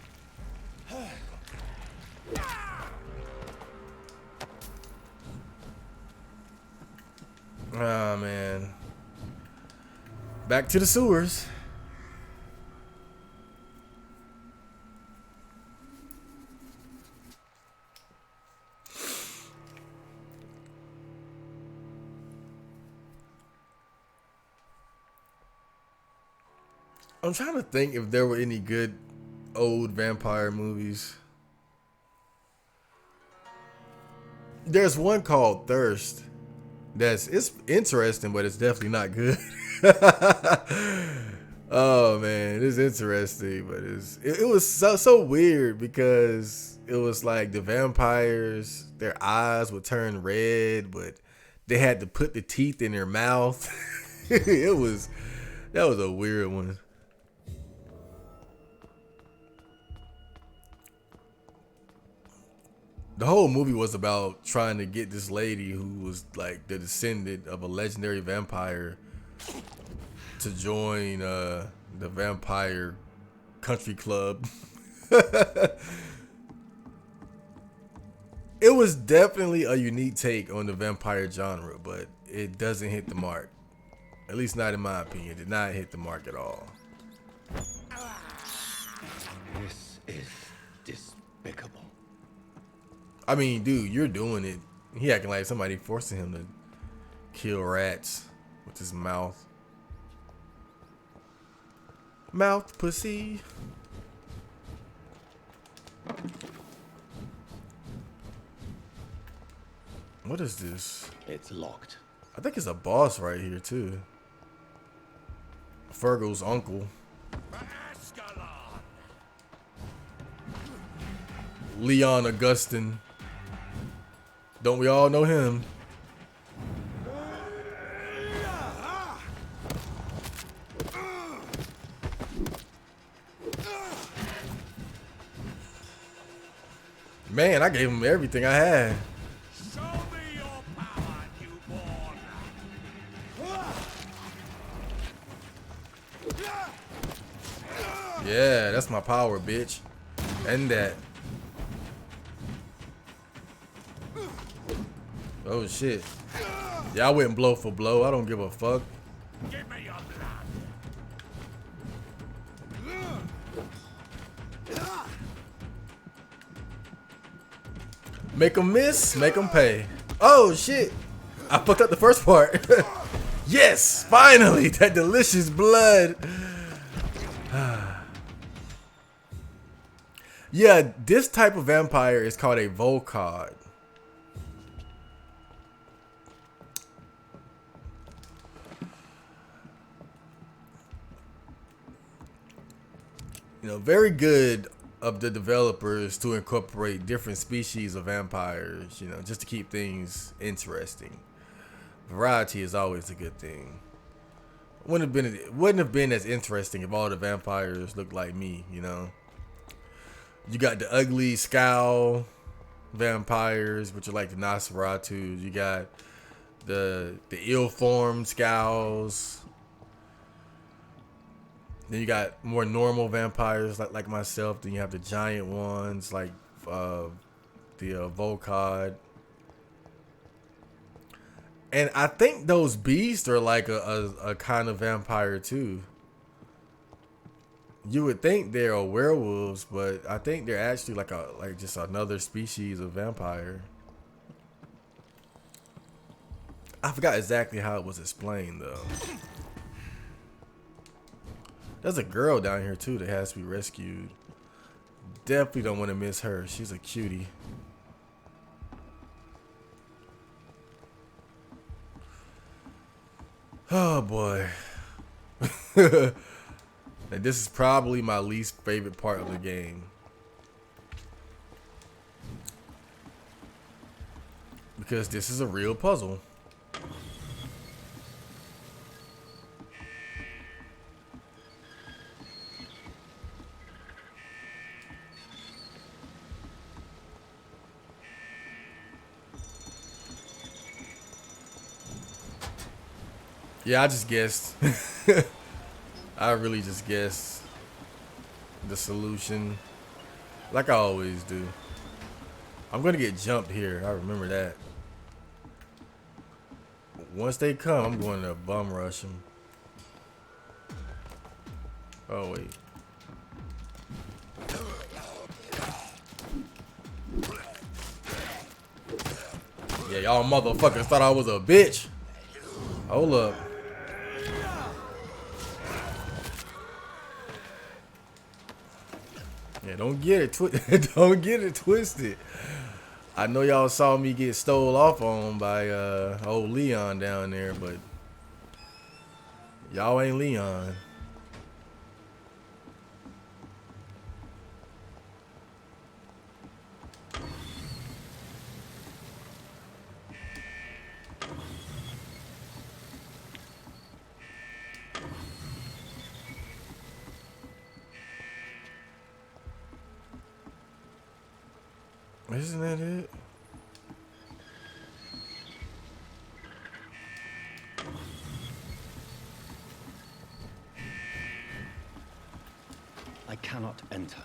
Speaker 1: Oh man! Back to the sewers. I'm trying to think if there were any good old vampire movies. There's one called Thirst. It's interesting, but it's definitely not good. Oh man, it's interesting, but it was so weird because it was like the vampires, their eyes would turn red, but they had to put the teeth in their mouth. That was a weird one. The whole movie was about trying to get this lady who was like the descendant of a legendary vampire to join the vampire country club. It was definitely a unique take on the vampire genre, but it doesn't hit the mark. At least not in my opinion. It did not hit the mark at all.
Speaker 6: This is despicable.
Speaker 1: I mean, dude, you're doing it. He acting like somebody forcing him to kill rats with his mouth. Mouth pussy. What is this?
Speaker 2: It's locked.
Speaker 1: I think it's a boss right here too. Fergal's uncle. Leon Augustine. Don't we all know him? Man, I gave him everything I had.
Speaker 7: Show me your power, newborn.
Speaker 1: Yeah, that's my power, bitch. And that. Oh shit. Yeah, I went blow for blow. I don't give a fuck.
Speaker 7: Give me your blood.
Speaker 1: Make them miss, make them pay. Oh shit. I fucked up the first part. Yes, finally, that delicious blood. Yeah, this type of vampire is called a Volcod. You know, very good of the developers to incorporate different species of vampires, you know, just to keep things interesting. Variety is always a good thing. Wouldn't have been as interesting if all the vampires looked like me, you know. You got the ugly scowl vampires, which are like the Nosferatu. You got the ill-formed scowls. Then you got more normal vampires like myself. Then you have the giant ones like the Volcod. And I think those beasts are like a kind of vampire too. You would think they're werewolves, but I think they're actually like just another species of vampire. I forgot exactly how it was explained though. There's a girl down here too that has to be rescued. Definitely don't want to miss her. She's a cutie. Oh boy. And this is probably my least favorite part of the game. Because this is a real puzzle. Yeah, I just guessed. I really just guessed the solution. Like I always do. I'm gonna get jumped here. I remember that. Once they come, I'm going to bum rush them. Oh, wait. Yeah, y'all motherfuckers thought I was a bitch. Hold up. Yeah, don't get it don't get it twisted. I know y'all saw me get stole off on by old Leon down there, but y'all ain't Leon. Isn't that it?
Speaker 2: I cannot enter.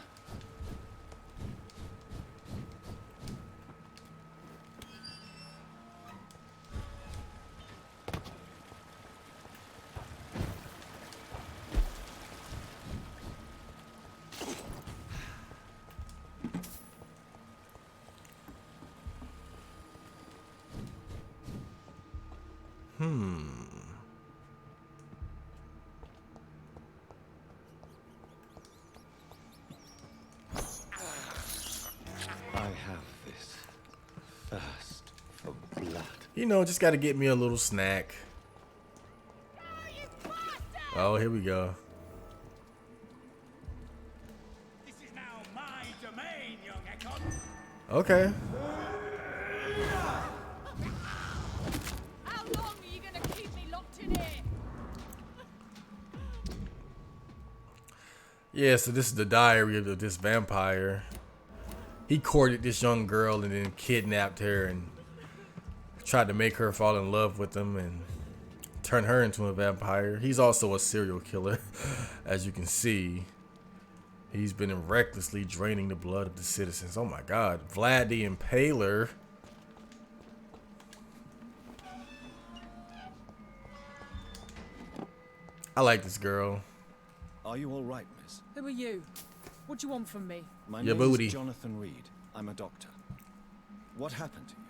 Speaker 1: You know, just got to get me a little snack. Oh, here we go.
Speaker 13: This is now my domain, young Ekon.
Speaker 1: Okay.
Speaker 9: How long are you gonna keep me locked in here?
Speaker 1: Yeah, so this is the diary of this vampire. He courted this young girl and then kidnapped her and tried to make her fall in love with him and turn her into a vampire. He's also a serial killer, as you can see. He's been recklessly draining the blood of the citizens. Oh my God, Vlad the Impaler. I like this girl.
Speaker 2: Are you all right, miss?
Speaker 14: Who are you? What do you want from me?
Speaker 2: My
Speaker 1: Your
Speaker 2: name
Speaker 1: booty.
Speaker 2: is Jonathan Reed. I'm a doctor. What happened to you?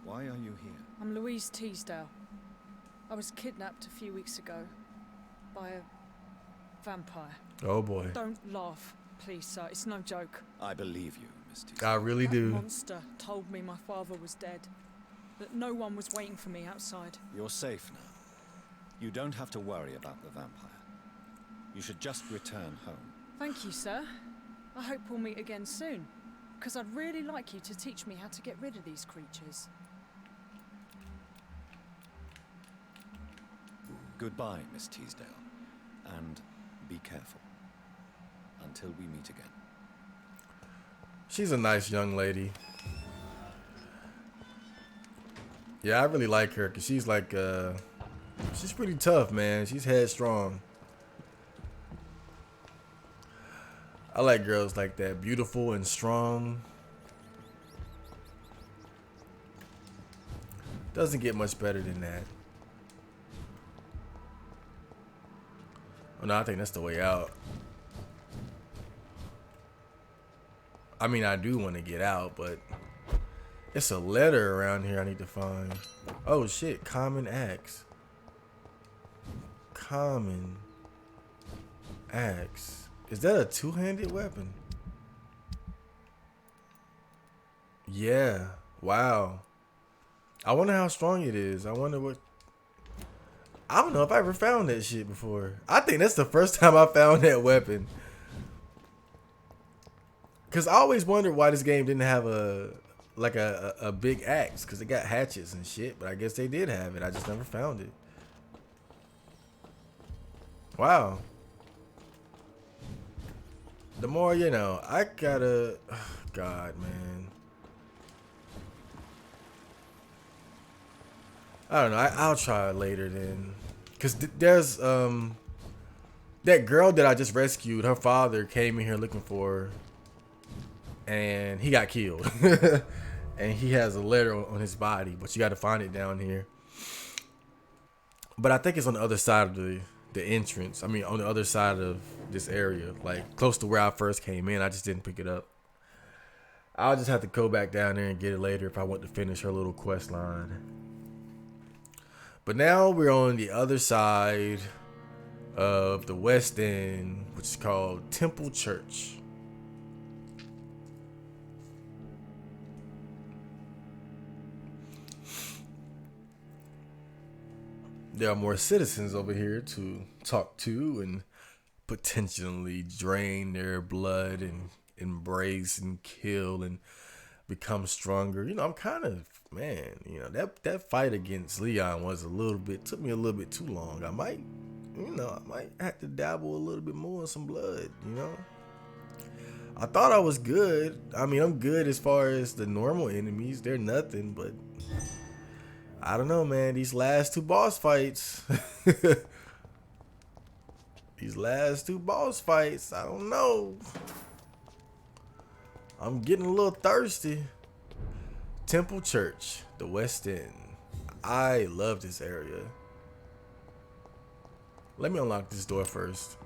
Speaker 2: Why are you here?
Speaker 14: I'm Louise Teasdale. I was kidnapped a few weeks ago by a vampire.
Speaker 1: Oh boy.
Speaker 14: Don't laugh, please, sir. It's no joke.
Speaker 2: I believe you, Miss Teasdale.
Speaker 1: I really
Speaker 14: That
Speaker 1: do.
Speaker 14: monster told me my father was dead, that no one was waiting for me outside.
Speaker 2: You're safe now. You don't have to worry about the vampire. You should just return home.
Speaker 14: Thank you, sir. I hope we'll meet again soon, because I'd really like you to teach me how to get rid of these creatures.
Speaker 2: Goodbye, Miss Teasdale. And be careful. Until we meet again.
Speaker 1: She's a nice young lady. Yeah, I really like her because she's like, she's pretty tough, man. She's headstrong. I like girls like that, beautiful and strong. Doesn't get much better than that. Oh no, I think that's the way out. I mean, I do want to get out, but it's a letter around here I need to find. Oh shit, common axe. Common axe. Is that a two-handed weapon? Yeah. Wow. I wonder how strong it is. I wonder what... I don't know if I ever found that shit before. I think that's the first time I found that weapon. Because I always wondered why this game didn't have a big axe. Because it got hatchets and shit. But I guess they did have it. I just never found it. Wow. The more you know. I gotta... God, man. I don't know. I'll try it later then. Because there's... that girl that I just rescued, her father came in here looking for her. And he got killed. And he has a letter on his body. But you got to find it down here. But I think it's on the other side of the entrance. I mean, on the other side of this area. Like, close to where I first came in. I just didn't pick it up. I'll just have to go back down there and get it later if I want to finish her little quest line. But now we're on the other side of the West End, which is called Temple Church. There are more citizens over here to talk to and potentially drain their blood and embrace and kill and become stronger. You know, I'm kind of, man, you know, that fight against Leon was took me a little bit too long. I might have to dabble a little bit more in some blood, you know. I thought I was good. I mean, I'm good as far as the normal enemies. They're nothing, but I don't know, man. These last two boss fights. I don't know. I'm getting a little thirsty. Temple Church, the West End. I love this area. Let me unlock this door first.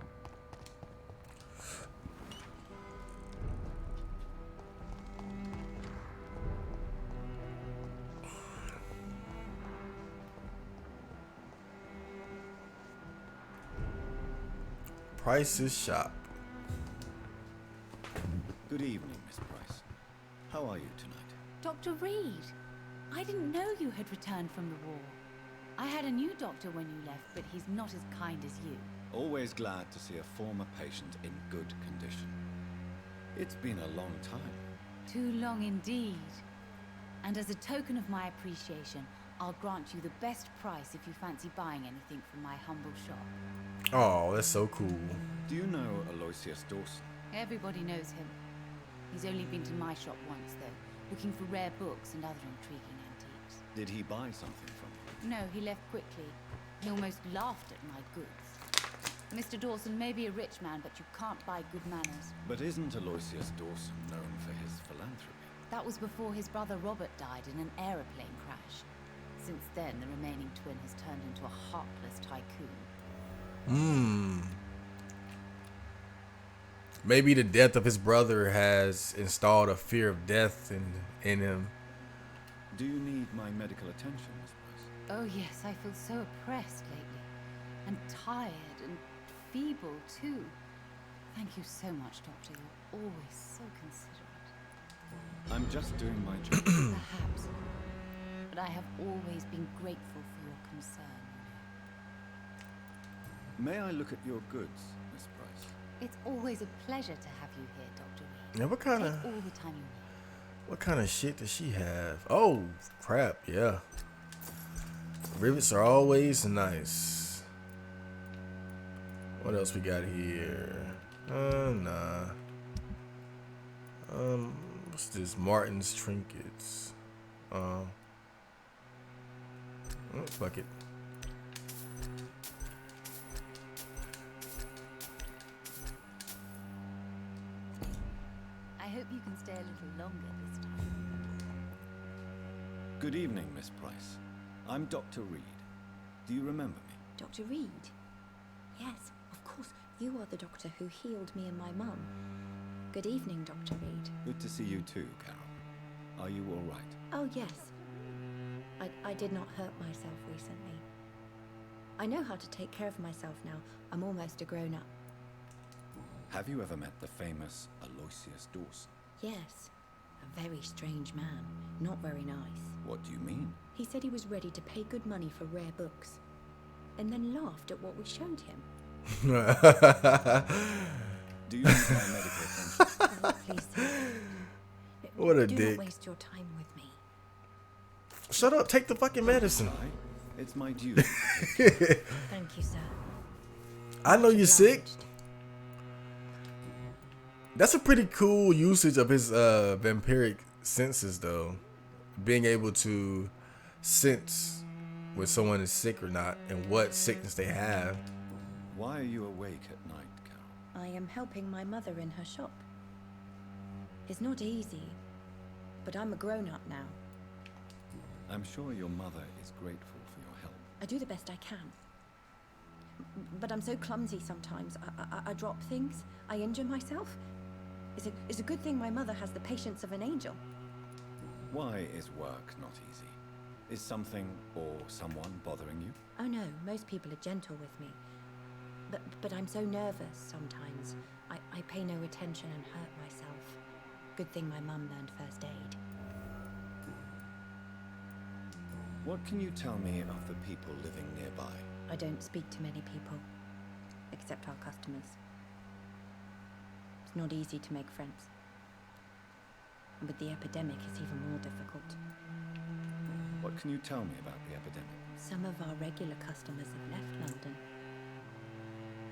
Speaker 1: Price's shop.
Speaker 2: Good evening, Miss Price. How are you tonight?
Speaker 10: Dr. Reed,
Speaker 15: I didn't know you had returned from the war. I had a new doctor when you left, but he's not as kind as you.
Speaker 6: Always glad to see a former patient in good condition. It's been a long time.
Speaker 15: Too long indeed. And as a token of my appreciation, I'll grant you the best price if you fancy buying anything from my humble shop.
Speaker 1: Oh, that's so cool.
Speaker 6: Do you know Aloysius Dawson?
Speaker 15: Everybody knows him. He's only been to my shop once, though, looking for rare books and other intriguing antiques.
Speaker 6: Did he buy something from you?
Speaker 15: No, he left quickly. He almost laughed at my goods. Mr. Dawson may be a rich man, but you can't buy good manners.
Speaker 6: But isn't Aloysius Dawson known for his philanthropy?
Speaker 15: That was before his brother Robert died in an aeroplane crash. Since then, the remaining twin has turned into a heartless tycoon.
Speaker 1: Maybe the death of his brother has installed a fear of death in him.
Speaker 6: Do you need my medical attention, Miss Price?
Speaker 15: Oh yes, I feel so oppressed lately. And tired and feeble, too. Thank you so much, Doctor. You're always so considerate.
Speaker 6: I'm just doing my job.
Speaker 15: Perhaps. But I have always been grateful for your concern, you know.
Speaker 6: May I look at your goods, Miss Price?
Speaker 15: It's always a pleasure to have you here, Dr. Reed.
Speaker 1: Yeah, what kind of...
Speaker 15: Take all the time you need.
Speaker 1: What kind of shit does she have? Oh, crap, yeah. Rivets are always nice. What else we got here? Nah. What's this? Martin's trinkets. Oh, fuck it.
Speaker 15: I hope you can stay a little longer this time.
Speaker 6: Good evening, Miss Price. I'm Dr. Reed. Do you remember me?
Speaker 16: Dr. Reed? Yes, of course. You are the doctor who healed me and my mum. Good evening, Dr. Reed.
Speaker 6: Good to see you too, Carol. Are you all right?
Speaker 16: Oh, yes. I did not hurt myself recently. I know how to take care of myself now. I'm almost a grown-up.
Speaker 6: Have you ever met the famous Aloysius Dawson?
Speaker 16: Yes. A very strange man. Not very nice.
Speaker 6: What do you mean?
Speaker 16: He said he was ready to pay good money for rare books. And then laughed at what we showed him.
Speaker 6: Do you need my medical attention?
Speaker 16: Oh, please, sir.
Speaker 1: What a
Speaker 16: Do
Speaker 1: dick.
Speaker 16: not waste your time with me.
Speaker 1: Shut up, take the fucking medicine.
Speaker 6: It's my duty.
Speaker 16: Thank you, sir.
Speaker 1: I know you're sick. That's a pretty cool usage of his vampiric senses, though. Being able to sense when someone is sick or not and what sickness they have.
Speaker 6: Why are you awake at night, Carol?
Speaker 16: I am helping my mother in her shop. It's not easy, but I'm a grown-up now.
Speaker 6: I'm sure your mother is grateful for your help.
Speaker 16: I do the best I can. But I'm so clumsy sometimes. I drop things. I injure myself. It's a good thing my mother has the patience of an angel.
Speaker 6: Why is work not easy? Is something or someone bothering you?
Speaker 16: Oh no, most people are gentle with me. But I'm so nervous sometimes. I pay no attention and hurt myself. Good thing my mum learned first aid.
Speaker 6: What can you tell me of the people living nearby?
Speaker 16: I don't speak to many people, except our customers. It's not easy to make friends. And with the epidemic, it's even more difficult.
Speaker 6: What can you tell me about the epidemic?
Speaker 16: Some of our regular customers have left London.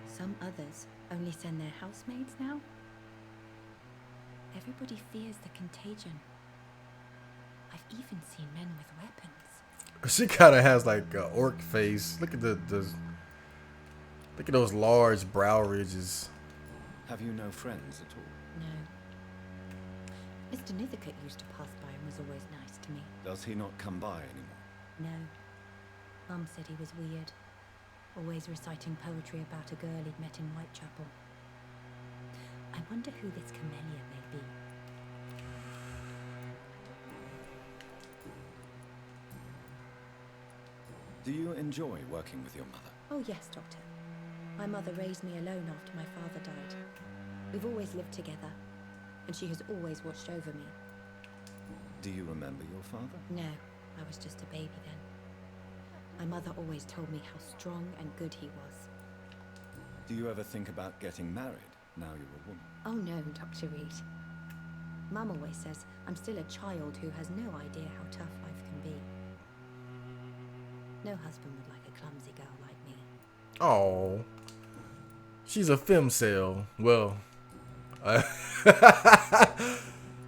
Speaker 16: Some others only send their housemaids now. Everybody fears the contagion. I've even seen men with weapons.
Speaker 1: She kind of has like an orc face. Look at look at those large brow ridges.
Speaker 6: Have you no friends at all?
Speaker 16: No. Mr. Nithercote used to pass by and was always nice to me.
Speaker 6: Does he not come by anymore?
Speaker 16: No. Mum said he was weird. Always reciting poetry about a girl he'd met in Whitechapel. I wonder who this camellia may be.
Speaker 6: Do you enjoy working with your mother?
Speaker 16: Oh yes, Doctor. My mother raised me alone after my father died. We've always lived together, and she has always watched over me.
Speaker 6: Do you remember your father?
Speaker 16: No. I was just a baby then. My mother always told me how strong and good he was.
Speaker 6: Do you ever think about getting married now you're a woman?
Speaker 16: Oh no, Dr. Reed. Mum always says I'm still a child who has no idea how tough life can be. No husband would like a clumsy girl like me.
Speaker 1: Oh, she's a femcel. Well,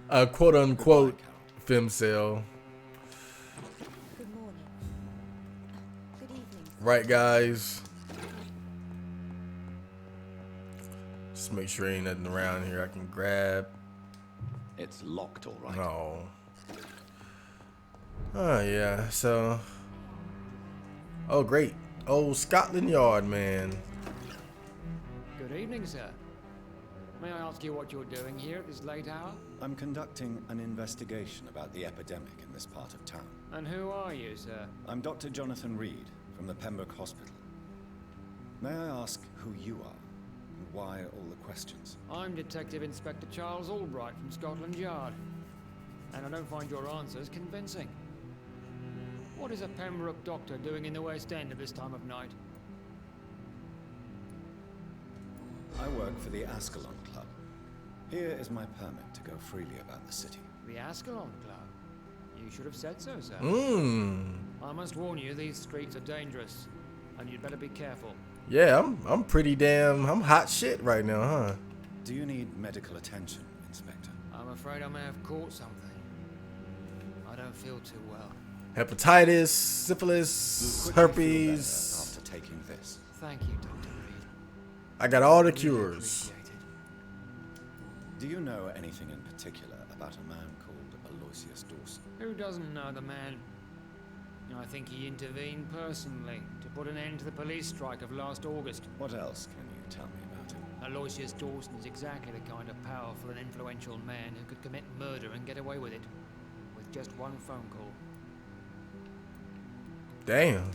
Speaker 1: a quote unquote femcel.
Speaker 16: Good morning. Good evening.
Speaker 1: Right, guys. Just make sure ain't nothing around here I can grab.
Speaker 2: It's locked, all right.
Speaker 1: No. Oh yeah. So. Oh great. Oh, Scotland Yard, man.
Speaker 11: Good evening, sir. May I ask you what you're doing here at this late hour?
Speaker 6: I'm conducting an investigation about the epidemic in this part of town.
Speaker 11: And who are you, sir?
Speaker 6: I'm Dr. Jonathan Reed from the Pembroke Hospital. May I ask who you are and why all the questions?
Speaker 11: I'm Detective Inspector Charles Albright from Scotland Yard. And I don't find your answers convincing. What is a Pembroke doctor doing in the West End at this time of night?
Speaker 6: I work for the Ascalon Club. Here is my permit to go freely about the city.
Speaker 11: The Ascalon Club? You should have said so, sir. I must warn you, these streets are dangerous, and you'd better be careful.
Speaker 1: Yeah, I'm pretty damn. I'm hot shit right now, huh?
Speaker 6: Do you need medical attention, Inspector?
Speaker 11: I'm afraid I may have caught something. I don't feel too well.
Speaker 1: Hepatitis, syphilis, herpes.
Speaker 6: After taking this.
Speaker 11: Thank you, Dr. Reed.
Speaker 1: I got all the cures.
Speaker 6: Do you know anything in particular about a man called Aloysius Dawson?
Speaker 11: Who doesn't know the man? I think he intervened personally to put an end to the police strike of last August.
Speaker 6: What else can you tell me about him?
Speaker 11: Aloysius Dawson is exactly the kind of powerful and influential man who could commit murder and get away with it. With just one phone call.
Speaker 1: Damn.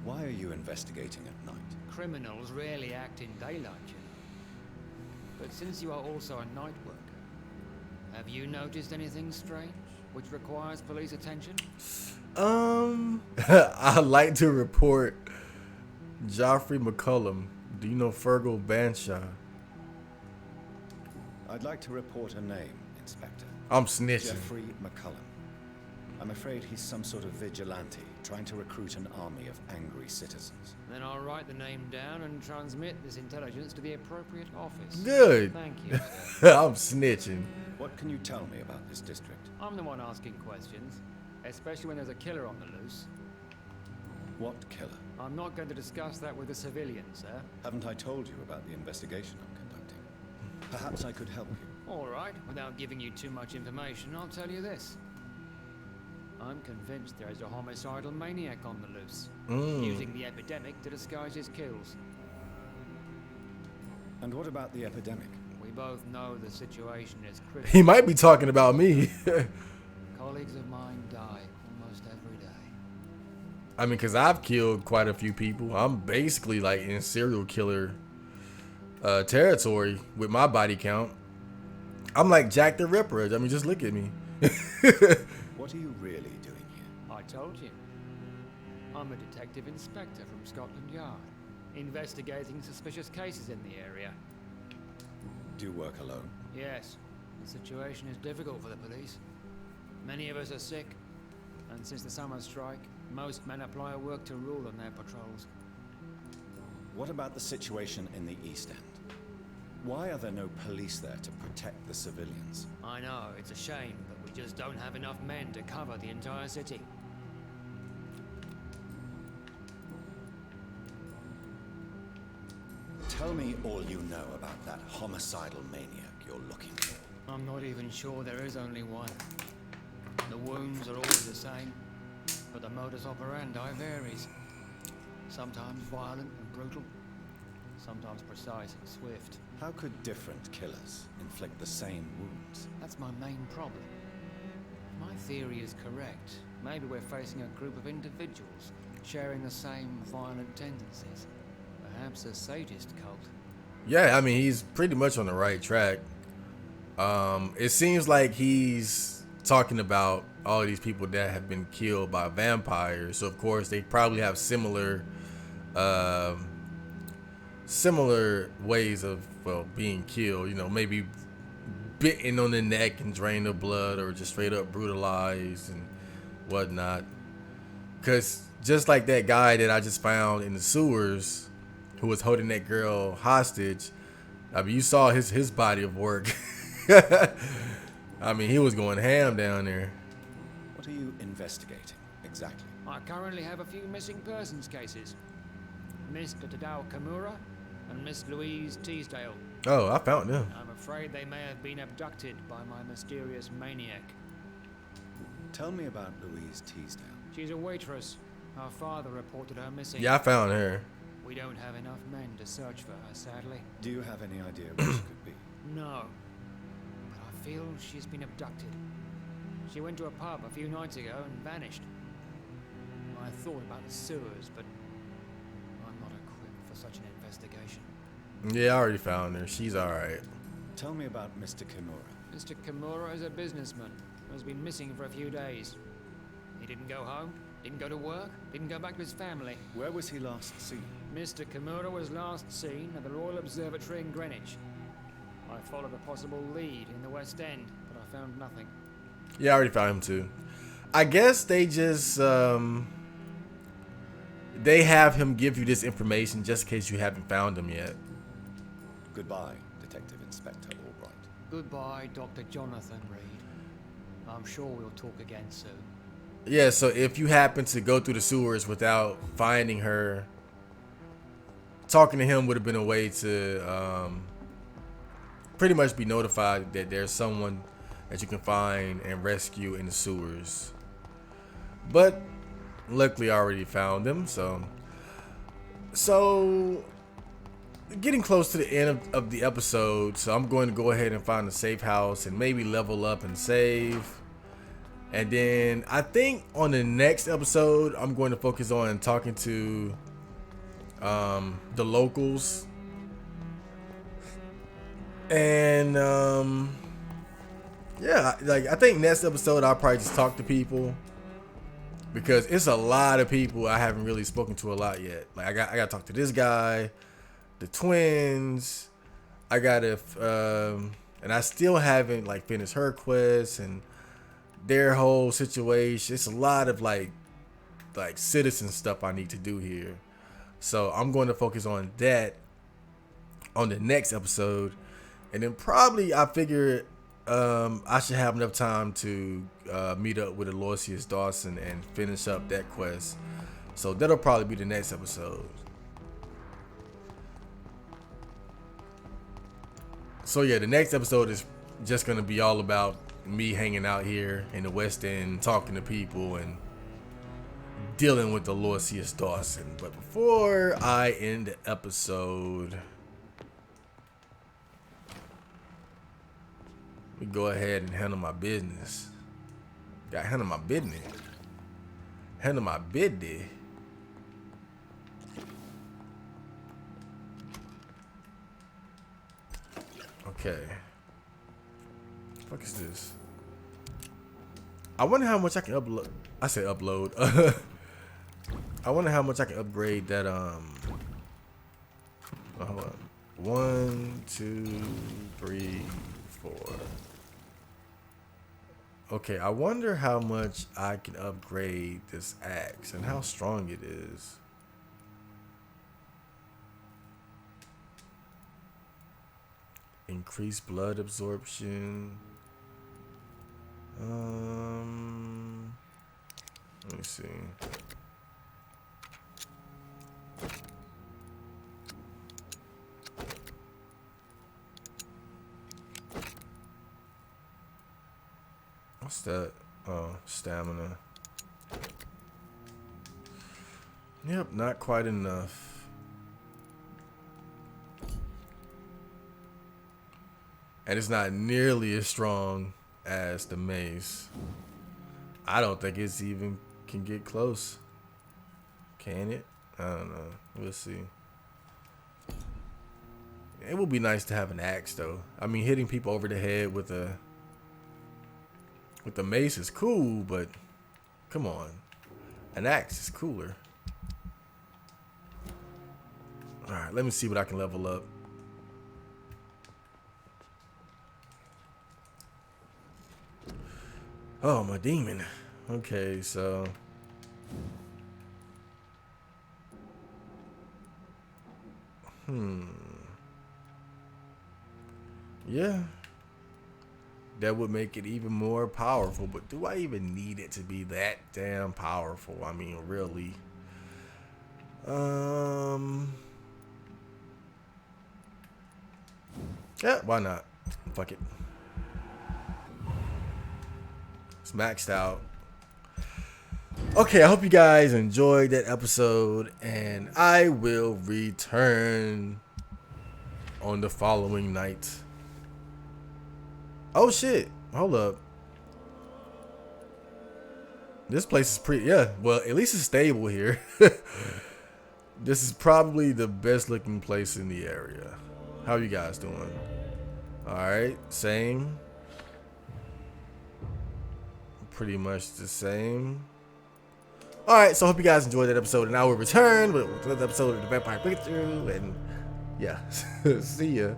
Speaker 6: Why are you investigating at night?
Speaker 11: Criminals rarely act in daylight, you know. But since you are also a night worker, have you noticed anything strange which requires police attention?
Speaker 1: I'd like to report Joffrey McCullum. Do you know Fergal Banshaw?
Speaker 6: I'd like to report a name, Inspector.
Speaker 1: I'm snitching.
Speaker 6: Jeffrey McCullum. I'm afraid he's some sort of vigilante, trying to recruit an army of angry citizens.
Speaker 11: Then I'll write the name down and transmit this intelligence to the appropriate office.
Speaker 1: Good.
Speaker 11: Thank you, sir.
Speaker 1: I'm snitching.
Speaker 6: What can you tell me about this district?
Speaker 11: I'm the one asking questions, especially when there's a killer on the loose.
Speaker 6: What killer?
Speaker 11: I'm not going to discuss that with the civilians, sir.
Speaker 6: Haven't I told you about the investigation I'm conducting? Perhaps I could help you.
Speaker 11: All right, without giving you too much information, I'll tell you this. I'm convinced there is a homicidal maniac on the loose, using the epidemic to disguise his kills.
Speaker 6: And what about the epidemic?
Speaker 11: We both know the situation is critical.
Speaker 1: He might be talking about me.
Speaker 11: Colleagues of mine die almost every day.
Speaker 1: I mean, because I've killed quite a few people. I'm basically like in serial killer territory with my body count. I'm like Jack the Ripper. I mean, just look at me.
Speaker 6: What are you really doing here?
Speaker 11: I told you. I'm a detective inspector from Scotland Yard, investigating suspicious cases in the area.
Speaker 6: Do you work alone?
Speaker 11: Yes. The situation is difficult for the police. Many of us are sick, and since the summer strike, most men apply a work to rule on their patrols.
Speaker 6: What about the situation in the East End? Why are there no police there to protect the civilians?
Speaker 11: I know, it's a shame, but we just don't have enough men to cover the entire city.
Speaker 6: Tell me all you know about that homicidal maniac you're looking for.
Speaker 11: I'm not even sure there is only one. The wounds are always the same, but the modus operandi varies. Sometimes violent and brutal, sometimes precise and swift.
Speaker 6: How could different killers inflict the same wounds?
Speaker 11: That's my main problem. If my theory is correct, maybe we're facing a group of individuals sharing the same violent tendencies. Perhaps a sadist cult.
Speaker 1: Yeah, I mean, he's pretty much on the right track. It seems like he's talking about all these people that have been killed by vampires. So of course they probably have similar similar ways of, well, being killed. You know, maybe bitten on the neck and drain the blood, or just straight up brutalized and whatnot. Because just like that guy that I just found in the sewers who was holding that girl hostage, I mean, you saw his body of work. I mean, he was going ham down there.
Speaker 2: What are you investigating exactly?
Speaker 11: I currently have a few missing persons cases. Mr. Tadao Kimura and Miss Louise Teasdale.
Speaker 1: Oh, I found them.
Speaker 11: I'm afraid they may have been abducted by my mysterious maniac.
Speaker 2: Tell me about Louise Teasdale.
Speaker 11: She's a waitress. Her father reported her missing.
Speaker 1: Yeah, I found her.
Speaker 11: We don't have enough men to search for her, sadly.
Speaker 2: Do you have any idea where she could be?
Speaker 11: No. But I feel she's been abducted. She went to a pub a few nights ago and vanished. I thought about the sewers, but I'm not equipped for such an investigation.
Speaker 1: Yeah, I already found her. She's alright.
Speaker 2: Tell me about Mr. Kimura.
Speaker 11: Mr. Kimura is a businessman who has been missing for a few days. He didn't go home, didn't go to work, didn't go back to his family.
Speaker 2: Where was he last seen?
Speaker 11: Mr. Kimura was last seen at the Royal Observatory in Greenwich. I followed a possible lead in the West End, but I found nothing.
Speaker 1: Yeah, I already found him too. I guess they just they have him give you this information just in case you haven't found him yet.
Speaker 2: Goodbye, Detective Inspector Albright.
Speaker 11: Goodbye, Dr. Jonathan Reed. I'm sure we'll talk again soon.
Speaker 1: Yeah, so if you happen to go through the sewers without finding her, talking to him would have been a way to pretty much be notified that there's someone that you can find and rescue in the sewers. But luckily I already found them, so getting close to the end of the episode, so I'm going to go ahead and find a safe house and maybe level up and save. And then I think on the next episode, I'm going to focus on talking to the locals. And yeah, like I think next episode I'll probably just talk to people, because it's a lot of people I haven't really spoken to a lot yet. Like I got to talk to this guy, the twins. I gotta and I still haven't like finished her quest and their whole situation. It's a lot of like citizen stuff I need to do here. So I'm going to focus on that on the next episode. And then probably I figure I should have enough time to meet up with Aloysius Dawson and finish up that quest. So that'll probably be the next episode. So yeah, the next episode is just going to be all about me hanging out here in the West End, talking to people and dealing with Aloysius Dawson. But before I end the episode, let me go ahead and handle my business. Gotta handle my business. Handle my business. Okay. What the fuck is this? I wonder how much I can upload. I said upload. I wonder how much I can upgrade that. Oh, hold on. 1, 2, 3, 4. Okay, I wonder how much I can upgrade this axe and how strong it is. Increased blood absorption. Let me see. What's that? Oh, stamina. Yep, not quite enough. And it's not nearly as strong as the mace. I don't think it's even can get close. Can it? I don't know. We'll see. It would be nice to have an axe though. I mean, hitting people over the head with With the mace is cool, but come on. An axe is cooler. Alright, let me see what I can level up. Oh, my demon. Okay, so yeah. That would make it even more powerful, but do I even need it to be that damn powerful? I mean, really. Yeah, why not? Fuck it. It's maxed out. Okay, I hope you guys enjoyed that episode, and I will return on the following night. Oh shit, hold up. This place is pretty, yeah, well, at least it's stable here. This is probably the best looking place in the area. How you guys doing? Alright, same. Pretty much the same. Alright, so I hope you guys enjoyed that episode, and I will return with another episode of the Vampire Breakthrough, and yeah, see ya.